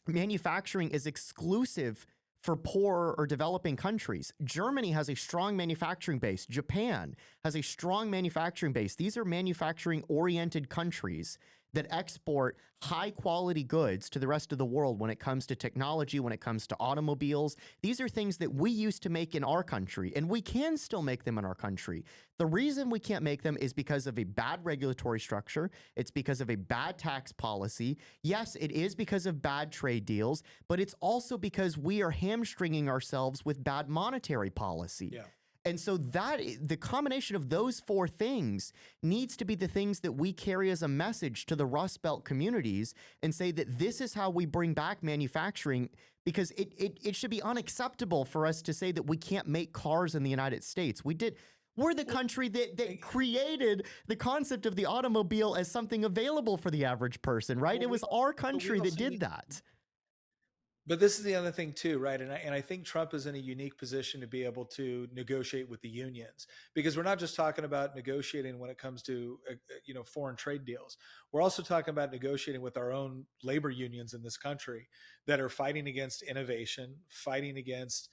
manufacturing is exclusive for poor or developing countries. Germany has a strong manufacturing base. Japan has a strong manufacturing base. These are manufacturing-oriented countries that export high-quality goods to the rest of the world when it comes to technology, when it comes to automobiles. These are things that we used to make in our country, and we can still make them in our country. The reason we can't make them is because of a bad regulatory structure. It's because of a bad tax policy. Yes, it is because of bad trade deals, but it's also because we are hamstringing ourselves with bad monetary policy.
Yeah.
And so the combination of those four things needs to be the things that we carry as a message to the Rust Belt communities and say that this is how we bring back manufacturing, because it should be unacceptable for us to say that we can't make cars in the United States. We're the country that created the concept of the automobile as something available for the average person, right? It was our country that did that.
But this is the other thing too, right? And I think Trump is in a unique position to be able to negotiate with the unions, because we're not just talking about negotiating when it comes to foreign trade deals. We're also talking about negotiating with our own labor unions in this country that are fighting against innovation, fighting against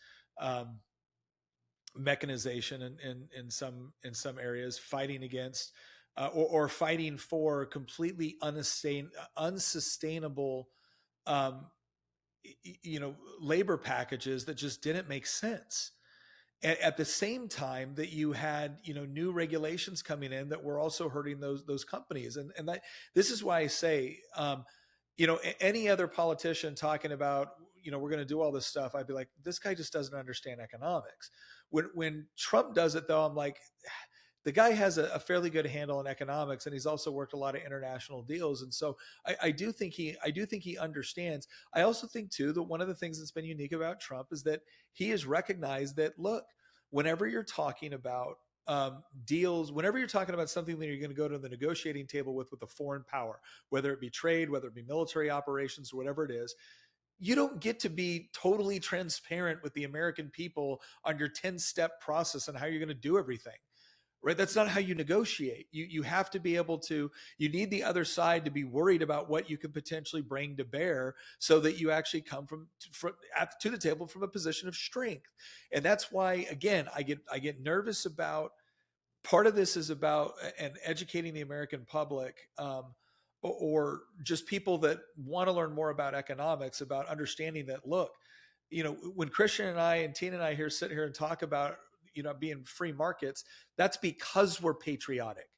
mechanization in some areas, fighting against or fighting for completely unsustainable labor packages that just didn't make sense. At the same time that you had, new regulations coming in that were also hurting those companies. And that this is why I say, any other politician talking about, we're going to do all this stuff, I'd be like, this guy just doesn't understand economics. When Trump does it, though, I'm like, the guy has a fairly good handle on economics, and he's also worked a lot of international deals. And so I do think he understands. I also think too that one of the things that's been unique about Trump is that he has recognized that, look, whenever you're talking about deals, whenever you're talking about something that you're going to go to the negotiating table with a foreign power, whether it be trade, whether it be military operations, or whatever it is, you don't get to be totally transparent with the American people on your 10-step process and how you're going to do everything. Right? That's not how you negotiate. You have to be able to, you need the other side to be worried about what you could potentially bring to bear so that you actually come to the table from a position of strength. And that's why, again, I get nervous about, part of this is about and educating the American public, or just people that want to learn more about economics, about understanding that, look, when Christian and I and Tina and I sit here and talk about being free markets, that's because we're patriotic.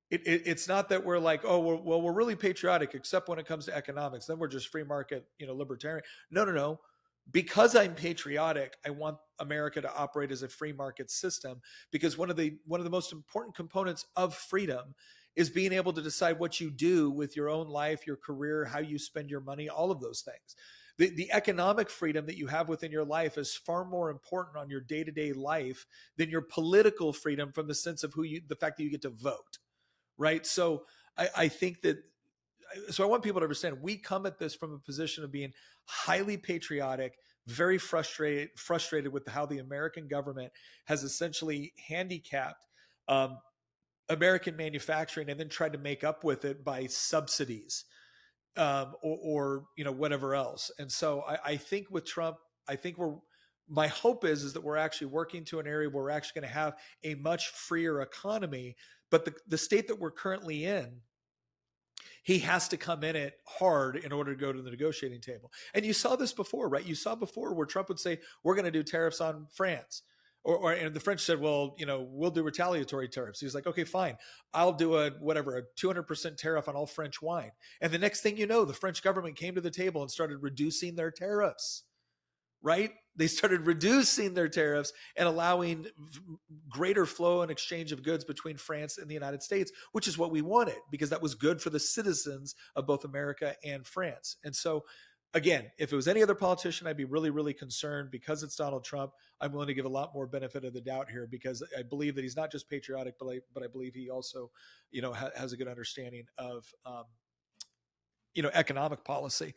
It's not that we're like, oh, we're really patriotic, except when it comes to economics, then we're just free market, libertarian. No. Because I'm patriotic, I want America to operate as a free market system, because one of the most important components of freedom is being able to decide what you do with your own life, your career, how you spend your money, all of those things. The economic freedom that you have within your life is far more important on your day-to-day life than your political freedom, from the sense of the fact that you get to vote, right? So I think that, so I want people to understand, we come at this from a position of being highly patriotic, very frustrated with how the American government has essentially handicapped American manufacturing and then tried to make up with it by subsidies. Or whatever else. And so I think with Trump, my hope is that we're actually working to an area where we're actually going to have a much freer economy. But the state that we're currently in, he has to come in it hard in order to go to the negotiating table. And you saw this before, right? You saw before where Trump would say, we're going to do tariffs on France. And the French said, well, we'll do retaliatory tariffs. He was like, okay, fine. I'll do a 200% tariff on all French wine. And the next thing you know, the French government came to the table and started reducing their tariffs, right? They started reducing their tariffs and allowing greater flow and exchange of goods between France and the United States, which is what we wanted, because that was good for the citizens of both America and France. And so, again, if it was any other politician, I'd be really, really concerned. Because it's Donald Trump, I'm willing to give a lot more benefit of the doubt here, because I believe that he's not just patriotic, but I believe he also, has a good understanding of, economic policy.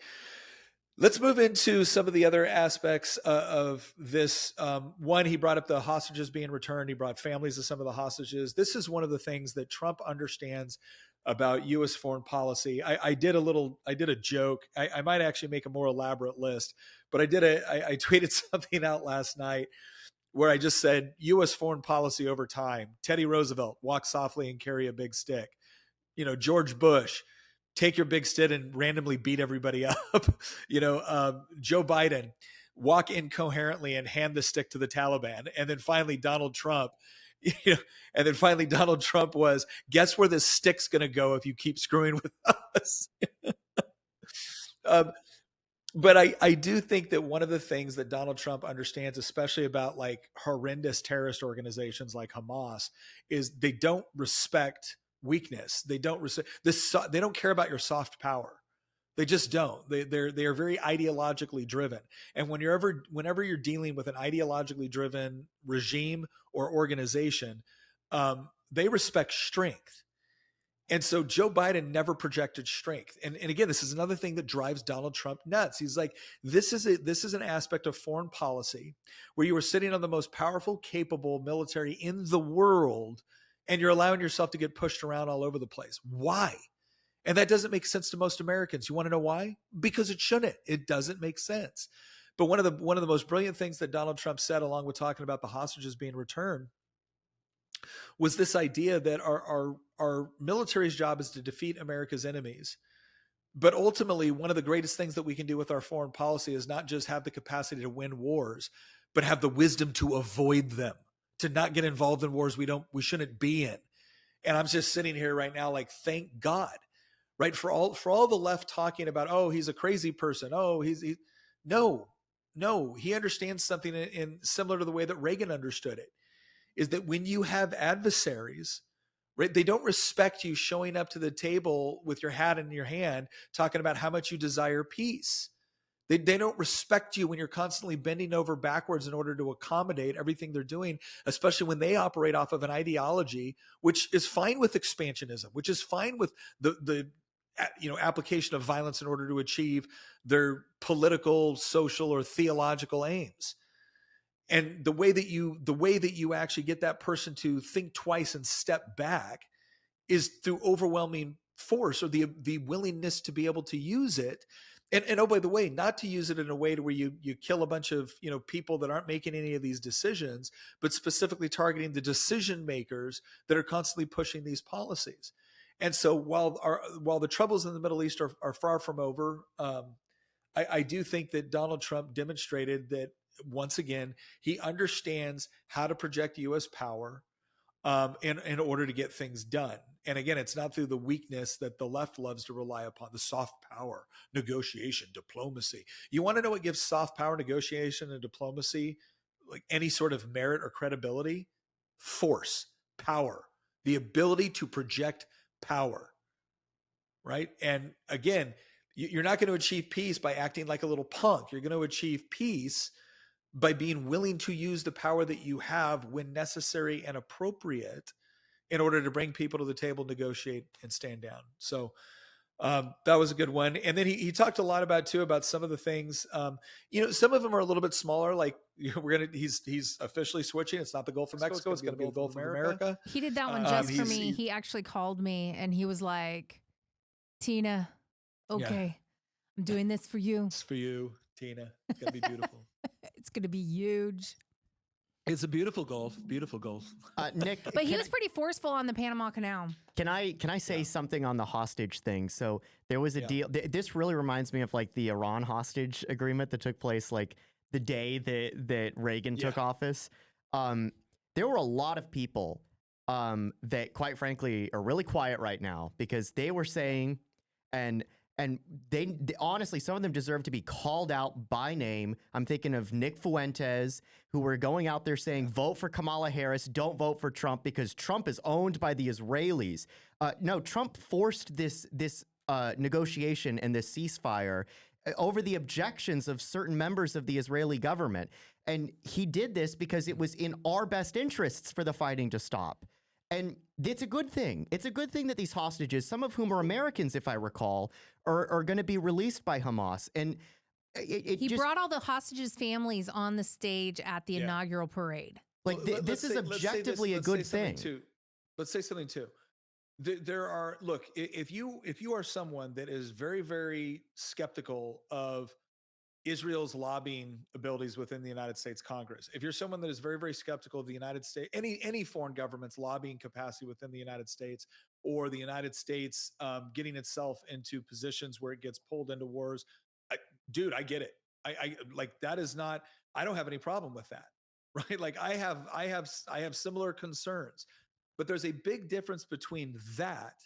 Let's move into some of the other aspects of this. One, he brought up the hostages being returned. He brought families of some of the hostages. This is one of the things that Trump understands about U.S. foreign policy. I did a joke. I might actually make a more elaborate list, but I tweeted something out last night where I just said U.S. foreign policy over time. Teddy Roosevelt, walk softly and carry a big stick. George Bush, take your big stick and randomly beat everybody up. Joe Biden, walk incoherently and hand the stick to the Taliban. And then finally, Donald Trump, was, guess where this stick's going to go if you keep screwing with us? But I do think that one of the things that Donald Trump understands, especially about like horrendous terrorist organizations like Hamas, is they don't respect weakness. They don't respect this. They don't care about your soft power. They just don't. They are very ideologically driven. And whenever you're dealing with an ideologically driven regime or organization, they respect strength. And so Joe Biden never projected strength. And again, this is another thing that drives Donald Trump nuts. He's like, this is an aspect of foreign policy where you are sitting on the most powerful, capable military in the world, and you're allowing yourself to get pushed around all over the place. Why? And that doesn't make sense to most Americans. You want to know why? Because it shouldn't. It doesn't make sense. But one of the most brilliant things that Donald Trump said, along with talking about the hostages being returned, was this idea that our military's job is to defeat America's enemies. But ultimately, one of the greatest things that we can do with our foreign policy is not just have the capacity to win wars, but have the wisdom to avoid them, to not get involved in wars we shouldn't be in. And I'm just sitting here right now like, thank God, right? For all the left talking about, oh, he's a crazy person. Oh, no, he understands something in similar to the way that Reagan understood it, is that when you have adversaries, right, they don't respect you showing up to the table with your hat in your hand, talking about how much you desire peace. They don't respect you when you're constantly bending over backwards in order to accommodate everything they're doing, especially when they operate off of an ideology which is fine with expansionism, which is fine with the application of violence in order to achieve their political, social, or theological aims. And the way that you actually get that person to think twice and step back is through overwhelming force, or the willingness to be able to use it. And oh, by the way, not to use it in a way to where you kill a bunch of people that aren't making any of these decisions, but specifically targeting the decision makers that are constantly pushing these policies. And so while the troubles in the Middle East are far from over, I do think that Donald Trump demonstrated that, once again, he understands how to project U.S. power in order to get things done. And again, it's not through the weakness that the left loves to rely upon, the soft power, negotiation, diplomacy. You want to know what gives soft power, negotiation, and diplomacy like any sort of merit or credibility? Force, power, the ability to project power, right? And again, you're not going to achieve peace by acting like a little punk. You're going to achieve peace by being willing to use the power that you have when necessary and appropriate in order to bring people to the table, negotiate, and stand down. So that was a good one. And then he talked a lot about some of the things, some of them are a little bit smaller. Like he's officially switching. It's not the Gulf of Mexico. It's going to be the Gulf of America.
He did that one just for me. He actually called me and he was like, Tina, okay, yeah, I'm doing this for you.
It's for you, Tina. It's going to be beautiful.
It's going to be huge.
It's a beautiful Gulf,
Nick.
But he was pretty forceful on the Panama Canal.
Can I say something on the hostage thing? So there was a deal. This really reminds me of like the Iran hostage agreement that took place like the day that Reagan took office. There were a lot of people that, quite frankly, are really quiet right now because they were saying, and they honestly, some of them deserve to be called out by name. I'm thinking of Nick Fuentes, who were going out there saying, vote for Kamala Harris, don't vote for Trump because Trump is owned by the Israelis. No, Trump forced this negotiation and this ceasefire over the objections of certain members of the Israeli government. And he did this because it was in our best interests for the fighting to stop. And it's a good thing. It's a good thing that these hostages, some of whom are Americans, if I recall, are going to be released by Hamas. And
he brought all the hostages' families on the stage at the inaugural parade.
Like this is objectively a good thing.
Let's say something too. There are, look, if you are someone that is very, very skeptical of Israel's lobbying abilities within the United States Congress, if you're someone that is very, very skeptical of the United States, any foreign government's lobbying capacity within the United States, or the United States getting itself into positions where it gets pulled into wars, dude, I get it. I like, that is not. I don't have any problem with that, right? Like, I have similar concerns, but there's a big difference between that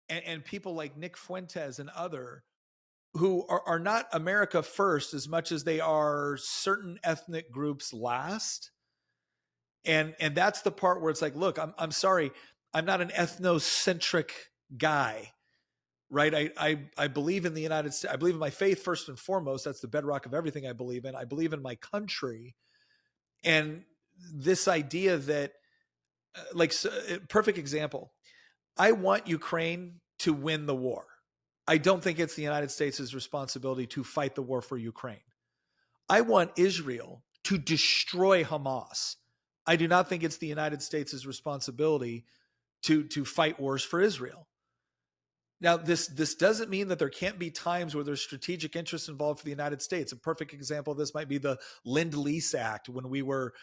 and people like Nick Fuentes and other who are not America first as much as they are certain ethnic groups last. And that's the part where it's like, look, I'm sorry, I'm not an ethnocentric guy, right? I believe in the United States. I believe in my faith first and foremost. That's the bedrock of everything I believe in. I believe in my country, and this idea that, perfect example. I want Ukraine to win the war. I don't think it's the United States' responsibility to fight the war for Ukraine. I want Israel to destroy Hamas. I do not think it's the United States' responsibility to fight wars for Israel. Now, this doesn't mean that there can't be times where there's strategic interests involved for the United States. A perfect example of this might be the Lend-Lease Act, when we were,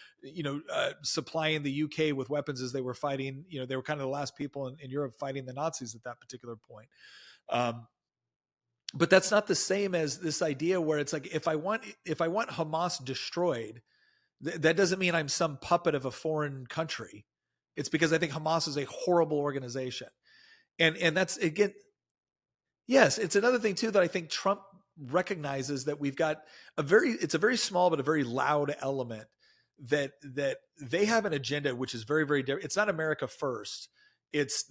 supplying the UK with weapons as they were fighting. They were kind of the last people in Europe fighting the Nazis at that particular point. But that's not the same as this idea where it's like, if I want Hamas destroyed, that doesn't mean I'm some puppet of a foreign country. It's because I think Hamas is a horrible organization. And that's, again, yes, it's another thing too that I think Trump recognizes, that we've got it's a very small but a very loud element that they have an agenda which is very, very different. It's not America first.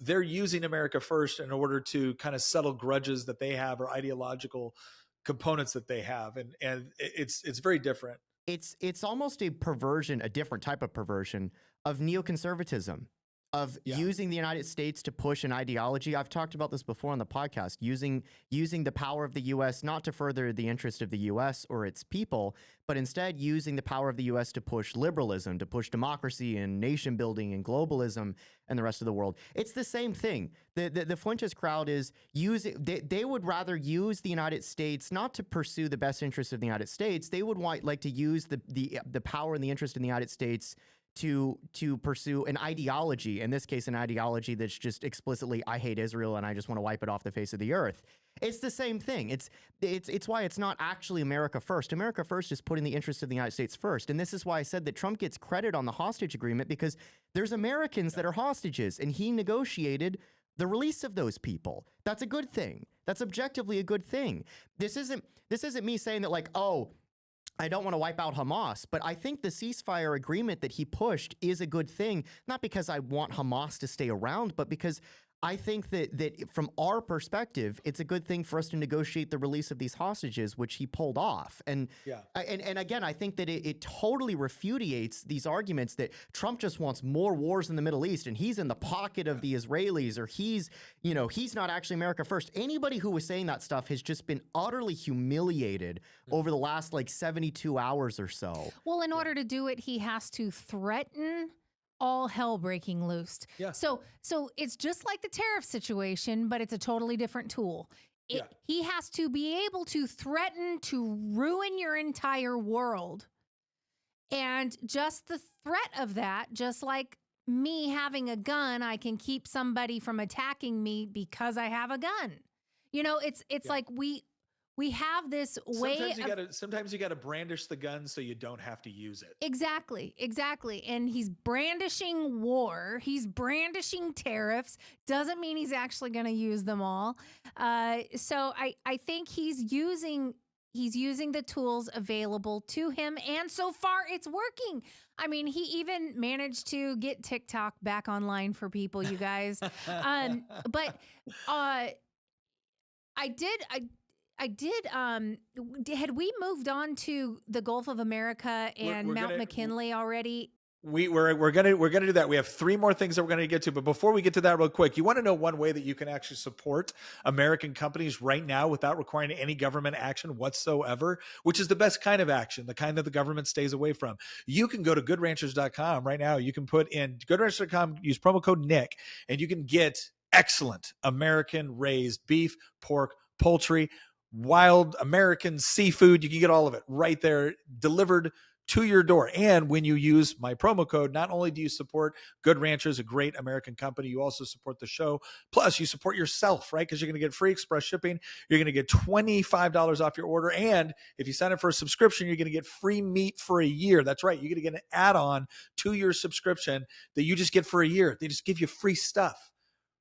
They're using America first in order to kind of settle grudges that they have, or ideological components that they have, and it's very different.
It's almost a perversion, a different type of perversion of neoconservatism, of using the United States to push an ideology. I've talked about this before on the podcast, using the power of the U.S. not to further the interest of the U.S. or its people, but instead using the power of the U.S. to push liberalism, to push democracy and nation building and globalism and the rest of the world. It's the same thing. The Fuentes crowd is using, they would rather use the United States not to pursue the best interests of the United States. They would like to use the power and the interest in the United States to pursue an ideology, in this case, an ideology that's just explicitly, I hate Israel and I just want to wipe it off the face of the earth. It's the same thing. It's why it's not actually America first. America first is putting the interests of the United States first. And this is why I said that Trump gets credit on the hostage agreement, because there's Americans that are hostages, and he negotiated the release of those people. That's a good thing. That's objectively a good thing. This isn't me saying that, like, oh, I don't want to wipe out Hamas, but I think the ceasefire agreement that he pushed is a good thing, not because I want Hamas to stay around, but because I think that from our perspective, it's a good thing for us to negotiate the release of these hostages, which he pulled off. And again, I think that it totally refudiates these arguments that Trump just wants more wars in the Middle East and he's in the pocket of the Israelis, or he's not actually America first. Anybody who was saying that stuff has just been utterly humiliated over the last 72 hours or so.
Well, in order to do it, he has to threaten all hell breaking loose.
Yeah.
So it's just like the tariff situation, but it's a totally different tool. He has to be able to threaten to ruin your entire world. And just the threat of that, just like me having a gun, I can keep somebody from attacking me because I have a gun. It's like we have this way.
Sometimes you gotta brandish the gun so you don't have to use it.
Exactly. And he's brandishing war. He's brandishing tariffs. Doesn't mean he's actually going to use them all. So I think he's using the tools available to him, and so far it's working. I mean, he even managed to get TikTok back online for people, you guys. But had we moved on to the Gulf of America and Mount McKinley already?
We're gonna do that. We have 3 more things that we're gonna get to, but before we get to that, real quick, you want to know one way that you can actually support American companies right now without requiring any government action whatsoever, which is the best kind of action, the kind that the government stays away from. You can go to goodranchers.com right now. You can put in goodranchers.com, use promo code Nick, and you can get excellent American raised beef, pork, poultry, wild American seafood. You can get all of it right there delivered to your door. And when you use my promo code, not only do you support Good Ranchers, a great American company, you also support the show. Plus, you support yourself, right? Because you're going to get free express shipping. You're going to get $25 off your order. And if you sign up for a subscription, you're going to get free meat for a year. That's right. You're going to get an add-on to your subscription that you just get for a year. They just give you free stuff.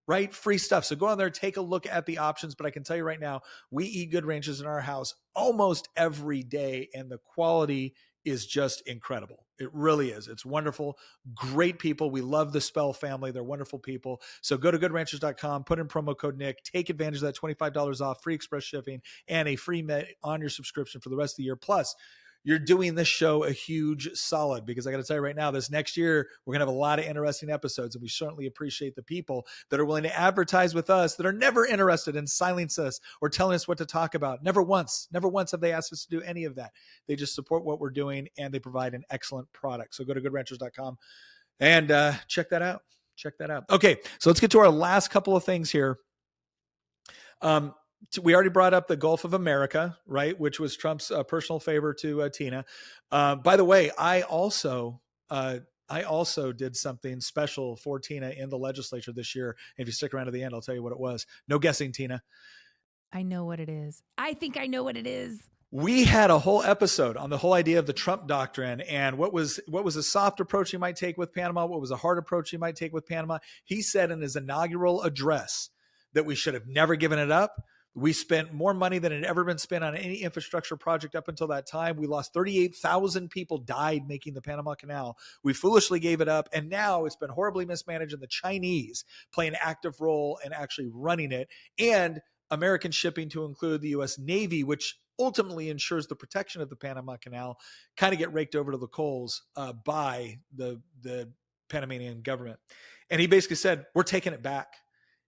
Right? Free stuff. So go on there, take a look at the options. But I can tell you right now, we eat Good Ranchers in our house almost every day, and the quality is just incredible. It really is. It's wonderful. Great people. We love the Spell family. They're wonderful people. So go to goodranchers.com, put in promo code Nick, take advantage of that $25 off, free express shipping, and a free met on your subscription for the rest of the year. Plus, you're doing this show a huge solid, because I got to tell you right now, this next year, we're going to have a lot of interesting episodes, and we certainly appreciate the people that are willing to advertise with us that are never interested in silencing us or telling us what to talk about. Never once have they asked us to do any of that. They just support what we're doing, and they provide an excellent product. So go to goodranchers.com and check that out. Okay, so let's get to our last couple of things here. We already brought up the Gulf of America, right, which was Trump's personal favor to Tina. By the way, I also did something special for Tina in the legislature this year. And if you stick around to the end, I'll tell you what it was. No guessing, Tina.
I know what it is. I think I know what it is.
We had a whole episode on the whole idea of the Trump doctrine and what was a soft approach you might take with Panama, what was a hard approach you might take with Panama. He said in his inaugural address that we should have never given it up. We spent more money than had ever been spent on any infrastructure project up until that time. We lost 38,000 people died making the Panama Canal. We foolishly gave it up. And now it's been horribly mismanaged, and the Chinese play an active role in actually running it. And American shipping, to include the U.S. Navy, which ultimately ensures the protection of the Panama Canal, kind of get raked over to the coals by the Panamanian government. And he basically said, we're taking it back.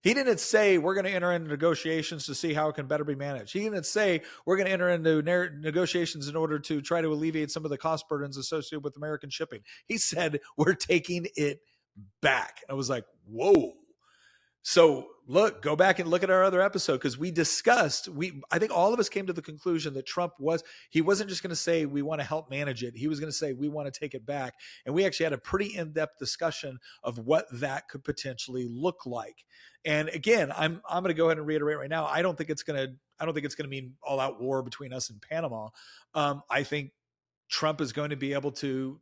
He didn't say we're going to enter into negotiations to see how it can better be managed. He didn't say we're going to enter into negotiations in order to try to alleviate some of the cost burdens associated with American shipping. He said we're taking it back. I was like, whoa. So look, go back and look at our other episode, because we discussed, I think all of us came to the conclusion that Trump he wasn't just going to say we want to help manage it. He was going to say we want to take it back. And we actually had a pretty in-depth discussion of what that could potentially look like. And again, I'm going to go ahead and reiterate right now, I don't think it's going to mean all out war between us and Panama. I think Trump is going to be able to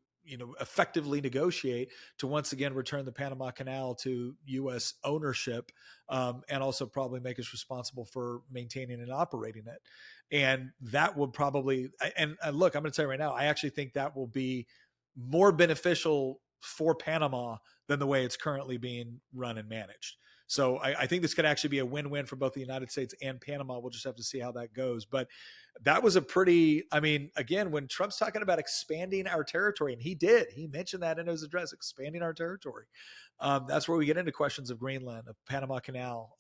effectively negotiate to once again return the Panama Canal to U.S. ownership, and also probably make us responsible for maintaining and operating it. And that would probably, and look, I'm going to tell you right now, I actually think that will be more beneficial for Panama than the way it's currently being run and managed. So I think this could actually be a win-win for both the United States and Panama. We'll just have to see how that goes. But that was again, when Trump's talking about expanding our territory, and he mentioned that in his address, expanding our territory. That's where we get into questions of Greenland, of Panama Canal.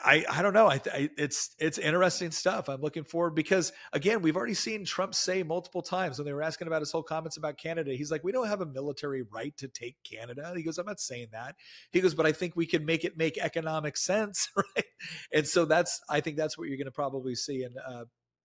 I don't know. It's interesting stuff. I'm looking forward, because again, we've already seen Trump say multiple times when they were asking about his whole comments about Canada. He's like, we don't have a military right to take Canada. He goes, I'm not saying that. He goes, but I think we can make it make economic sense. Right. And so I think that's what you're going to probably see in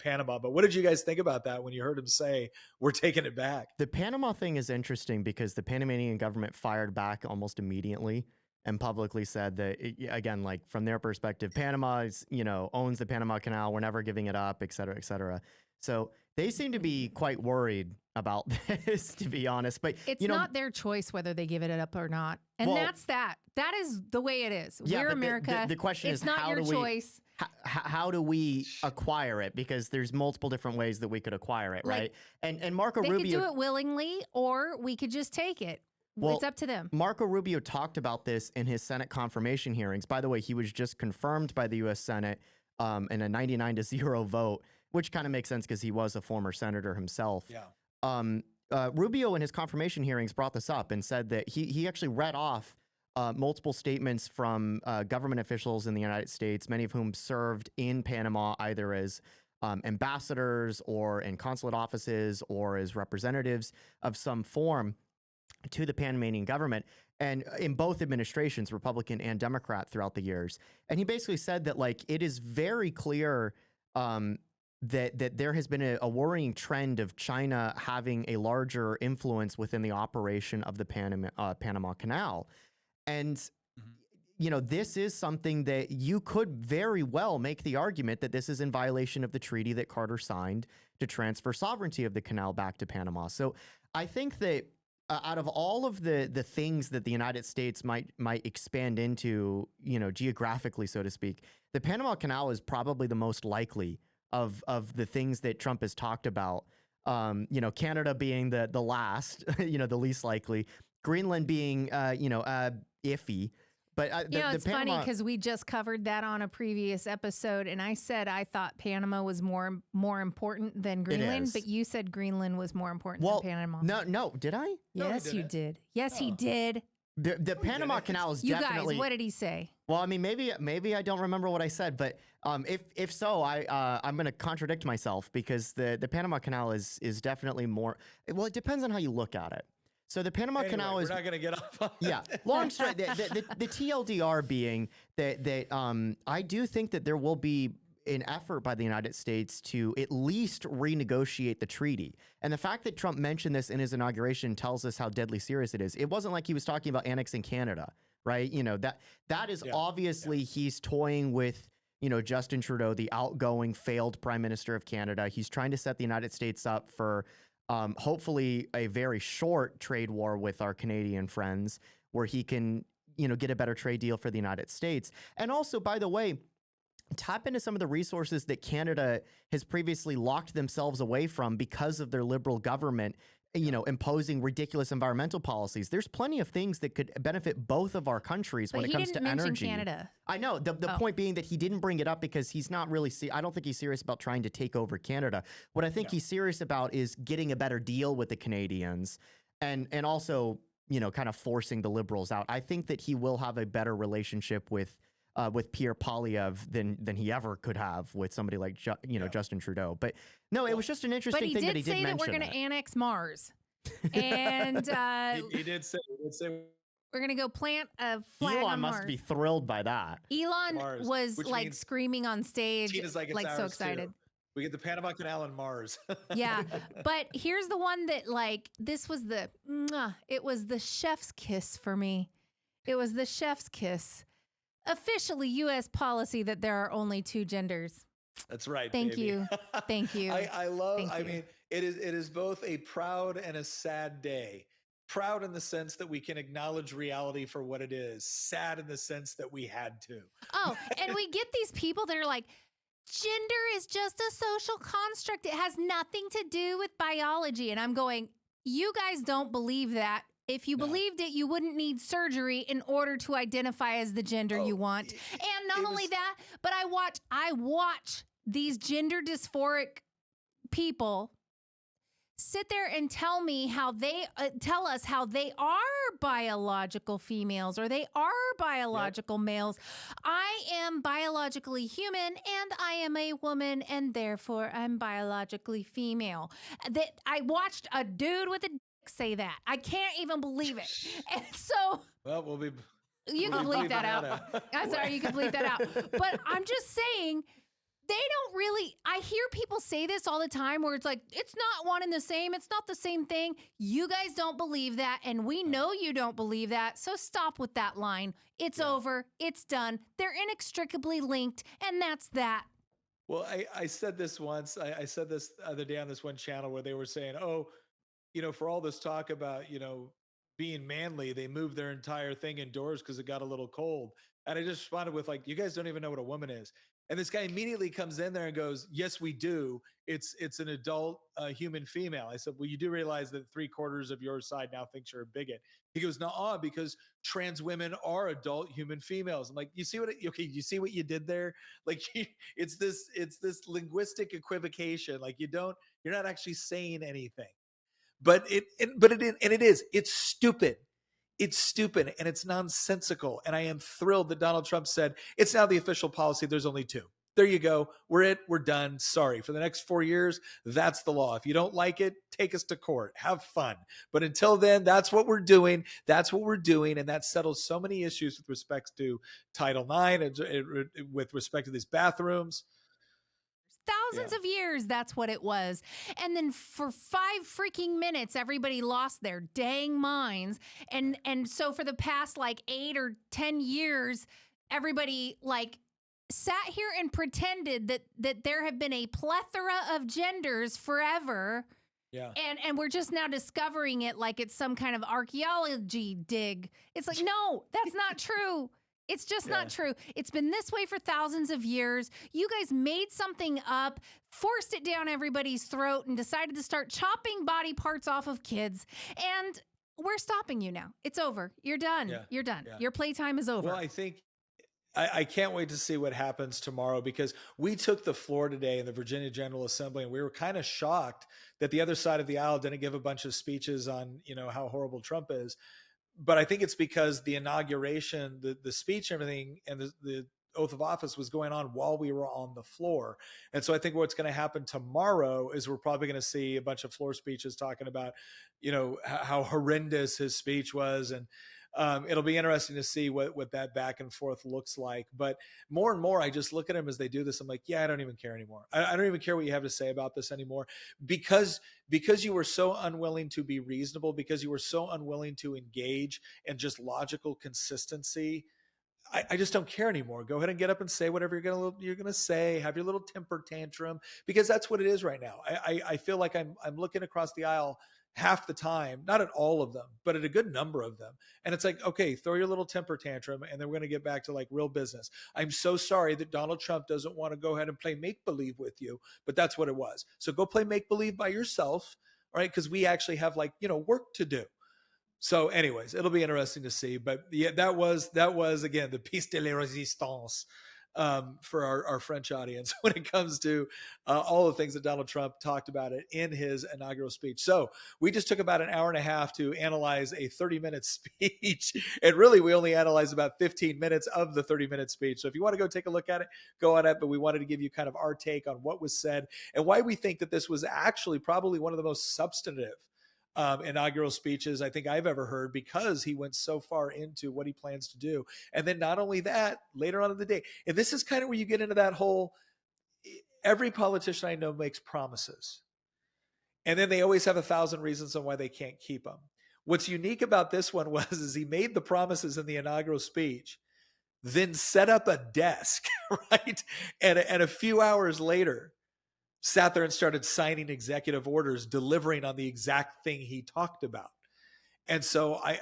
Panama. But what did you guys think about that when you heard him say we're taking it back?
The Panama thing is interesting because the Panamanian government fired back almost immediately and publicly said that, again, like from their perspective, Panama is, owns the Panama Canal. We're never giving it up, et cetera, et cetera. So they seem to be quite worried about this, to be honest. But
it's not their choice whether they give it up or not. And that's that. That is the way it is.
Yeah,
We're America.
The question is,
not your choice.
How do we acquire it? Because there's multiple different ways that we could acquire it, right? And Marco Rubio,
they could do it willingly, or we could just take it. Well, it's up to them.
Marco Rubio talked about this in his Senate confirmation hearings. By the way, he was just confirmed by the U.S. Senate in a 99-0 vote, which kind of makes sense because he was a former senator himself.
Yeah.
Rubio in his confirmation hearings brought this up and said that he actually read off multiple statements from government officials in the United States, many of whom served in Panama either as ambassadors or in consulate offices or as representatives of some form to the Panamanian government. and in both administrations, Republican and Democrat, throughout the years. And he basically said that like it is very clear that there has been a worrying trend of China having a larger influence within the operation of the Panama Canal. And you know, this is something that you could very well make the argument that this is in violation of the treaty that Carter signed to transfer sovereignty of the canal back to Panama. So I think that out of all of the things that the United States might expand into, you know, geographically, so to speak, the Panama Canal is probably the most likely of the things that Trump has talked about. You know, Canada being the last, you know, the least likely, Greenland being, iffy. But
you know, it's funny because we just covered that on a previous episode, and I said I thought Panama was more important than Greenland, but you said Greenland was more important than Panama.
No, did I?
Yes, you did. Yes, he did.
The Panama Canal is definitely.
You guys, what did he say?
Well, I mean, maybe I don't remember what I said, but if so, I'm going to contradict myself because the Panama Canal is definitely more. Well, it depends on how you look at it. So the Panama Canal is.
We're not going to get off on
yeah. Long story. The TLDR being that I do think that there will be an effort by the United States to at least renegotiate the treaty. And the fact that Trump mentioned this in his inauguration tells us how deadly serious it is. It wasn't like he was talking about annexing Canada, right? You know, that is obviously he's toying with, you know, Justin Trudeau, the outgoing failed prime minister of Canada. He's trying to set the United States up for hopefully a very short trade war with our Canadian friends where he can, you know, get a better trade deal for the United States. And also, by the way, tap into some of the resources that Canada has previously locked themselves away from because of their liberal government, you know, imposing ridiculous environmental policies. There's plenty of things that could benefit both of our countries when it comes to energy.
Canada.
I know. The point being that he didn't bring it up because he's not really I don't think he's serious about trying to take over Canada. What I think he's serious about is getting a better deal with the Canadians and also, you know, kind of forcing the liberals out. I think that he will have a better relationship with Pierre Poilievre than he ever could have with somebody like Justin Trudeau. But no, it was just an interesting thing that he did mention.
But he did say that we're going to annex Mars, and
he did say
we're going to go plant a flag on Mars.
Elon must be thrilled by that.
Elon was like screaming on stage, like so excited.
Too. We get the Panama Canal and Mars.
Yeah, but here's the one that like this was it was the chef's kiss for me. It was the chef's kiss. Officially U.S. policy that there are only two genders.
That's right.
Thank
baby.
you. Thank you.
I mean, it is both a proud and a sad day. Proud in the sense that we can acknowledge reality for what it is. Sad in the sense that we had to.
Oh, and we get these people that are like, gender is just a social construct. It has nothing to do with biology. And I'm going, you guys don't believe that. If you believed it, you wouldn't need surgery in order to identify as the gender you want. And not only that, but I watch these gender dysphoric people sit there and tell us how they are biological females or they are biological males. I am biologically human and I am a woman and therefore I'm biologically female. That I watched a dude with a say that. I can't even believe it. And so you can bleep that out. I'm sorry, you can bleep that out. But I'm just saying they don't really, I hear people say this all the time where it's like, it's not one and the same. It's not the same thing. You guys don't believe that. And we know you don't believe that. So stop with that line. It's over. It's done. They're inextricably linked. And that's that.
Well, I said this once. I said this the other day on this one channel where they were saying, you know, for all this talk about, you know, being manly, they moved their entire thing indoors because it got a little cold. And I just responded with like, you guys don't even know what a woman is. And this guy immediately comes in there and goes, yes, we do. It's an adult human female. I said, well, you do realize that 3/4 of your side now thinks you're a bigot. He goes, no, because trans women are adult human females. I'm like, you see you see what you did there? Like it's this linguistic equivocation. Like you're not actually saying anything. But it's stupid. It's stupid and it's nonsensical. And I am thrilled that Donald Trump said it's now the official policy. There's only two. there you go. We're done. Sorry. For the next 4 years, that's the law. If you don't like it, take us to court. Have fun. But until then, that's what we're doing. That's what we're doing. And that settles so many issues with respect to Title IX and with respect to these bathrooms.
Thousands of years, that's what it was. And then for 5 freaking minutes, everybody lost their dang minds. And so for the past like 8 or 10 years, everybody like sat here and pretended that there have been a plethora of genders forever.
Yeah.
And we're just now discovering it like it's some kind of archaeology dig. It's like, no, that's not true. It's just not true. It's been this way for thousands of years. You guys made something up, forced it down everybody's throat, and decided to start chopping body parts off of kids. And we're stopping you now. It's over. You're done.
Yeah.
You're done.
Yeah.
Your playtime is over.
Well, I think I can't wait to see what happens tomorrow, because we took the floor today in the Virginia General Assembly, and we were kind of shocked that the other side of the aisle didn't give a bunch of speeches on, how horrible Trump is. But I think it's because the inauguration, the speech, everything, and the oath of office was going on while we were on the floor. And so I think what's going to happen tomorrow is we're probably going to see a bunch of floor speeches talking about, how horrendous his speech was. And it'll be interesting to see what that back and forth looks like. But more and more, I just look at him as they do this. I'm like, yeah, I don't even care anymore. I don't even care what you have to say about this anymore, because you were so unwilling to be reasonable, because you were so unwilling to engage in just logical consistency. I just don't care anymore. Go ahead and get up and say whatever you're gonna say. Have your little temper tantrum, because that's what it is right now. I feel like I'm looking across the aisle half the time, not at all of them, but at a good number of them. And it's like, okay, throw your little temper tantrum, and then we're going to get back to like real business. I'm so sorry that Donald Trump doesn't want to go ahead and play make-believe with you, but that's what it was. So go play make-believe by yourself, right? Because we actually have work to do. So anyways, it'll be interesting to see. But yeah, that was again, the piece de la résistance for our French audience when it comes to all the things that Donald Trump talked about it in his inaugural speech. So we just took about an hour and a half to analyze a 30-minute speech. And really, we only analyzed about 15 minutes of the 30-minute speech. So if you want to go take a look at it, go on it. But we wanted to give you kind of our take on what was said and why we think that this was actually probably one of the most substantive inaugural speeches I think I've ever heard, because he went so far into what he plans to do. And then not only that, later on in the day, and this is kind of where you get into that whole, every politician I know makes promises, and then they always have 1,000 reasons on why they can't keep them. What's unique about this one is he made the promises in the inaugural speech, then set up a desk, right? And a few hours later, sat there and started signing executive orders, delivering on the exact thing he talked about. And so I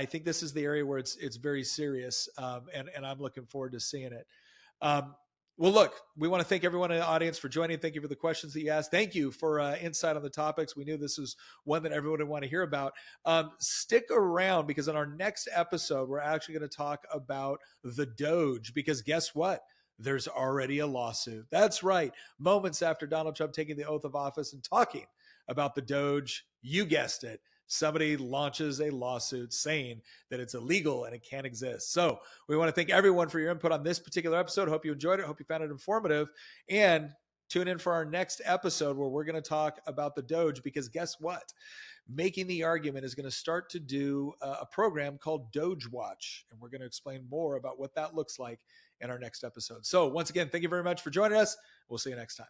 think this is the area where it's very serious. And I'm looking forward to seeing it. Well, look, we want to thank everyone in the audience for joining. Thank you for the questions that you asked. Thank you for insight on the topics. We knew this was one that everyone would want to hear about. Stick around, because in our next episode, we're actually going to talk about the Doge, because guess what? There's already a lawsuit. That's right. Moments after Donald Trump taking the oath of office and talking about the Doge, you guessed it, somebody launches a lawsuit saying that it's illegal and it can't exist. So we want to thank everyone for your input on this particular episode. Hope you enjoyed it. Hope you found it informative. And tune in for our next episode, where we're going to talk about the Doge, because guess what? Making the Argument is going to start to do a program called Doge Watch. And we're going to explain more about what that looks like in our next episode. So once again, thank you very much for joining us. We'll see you next time.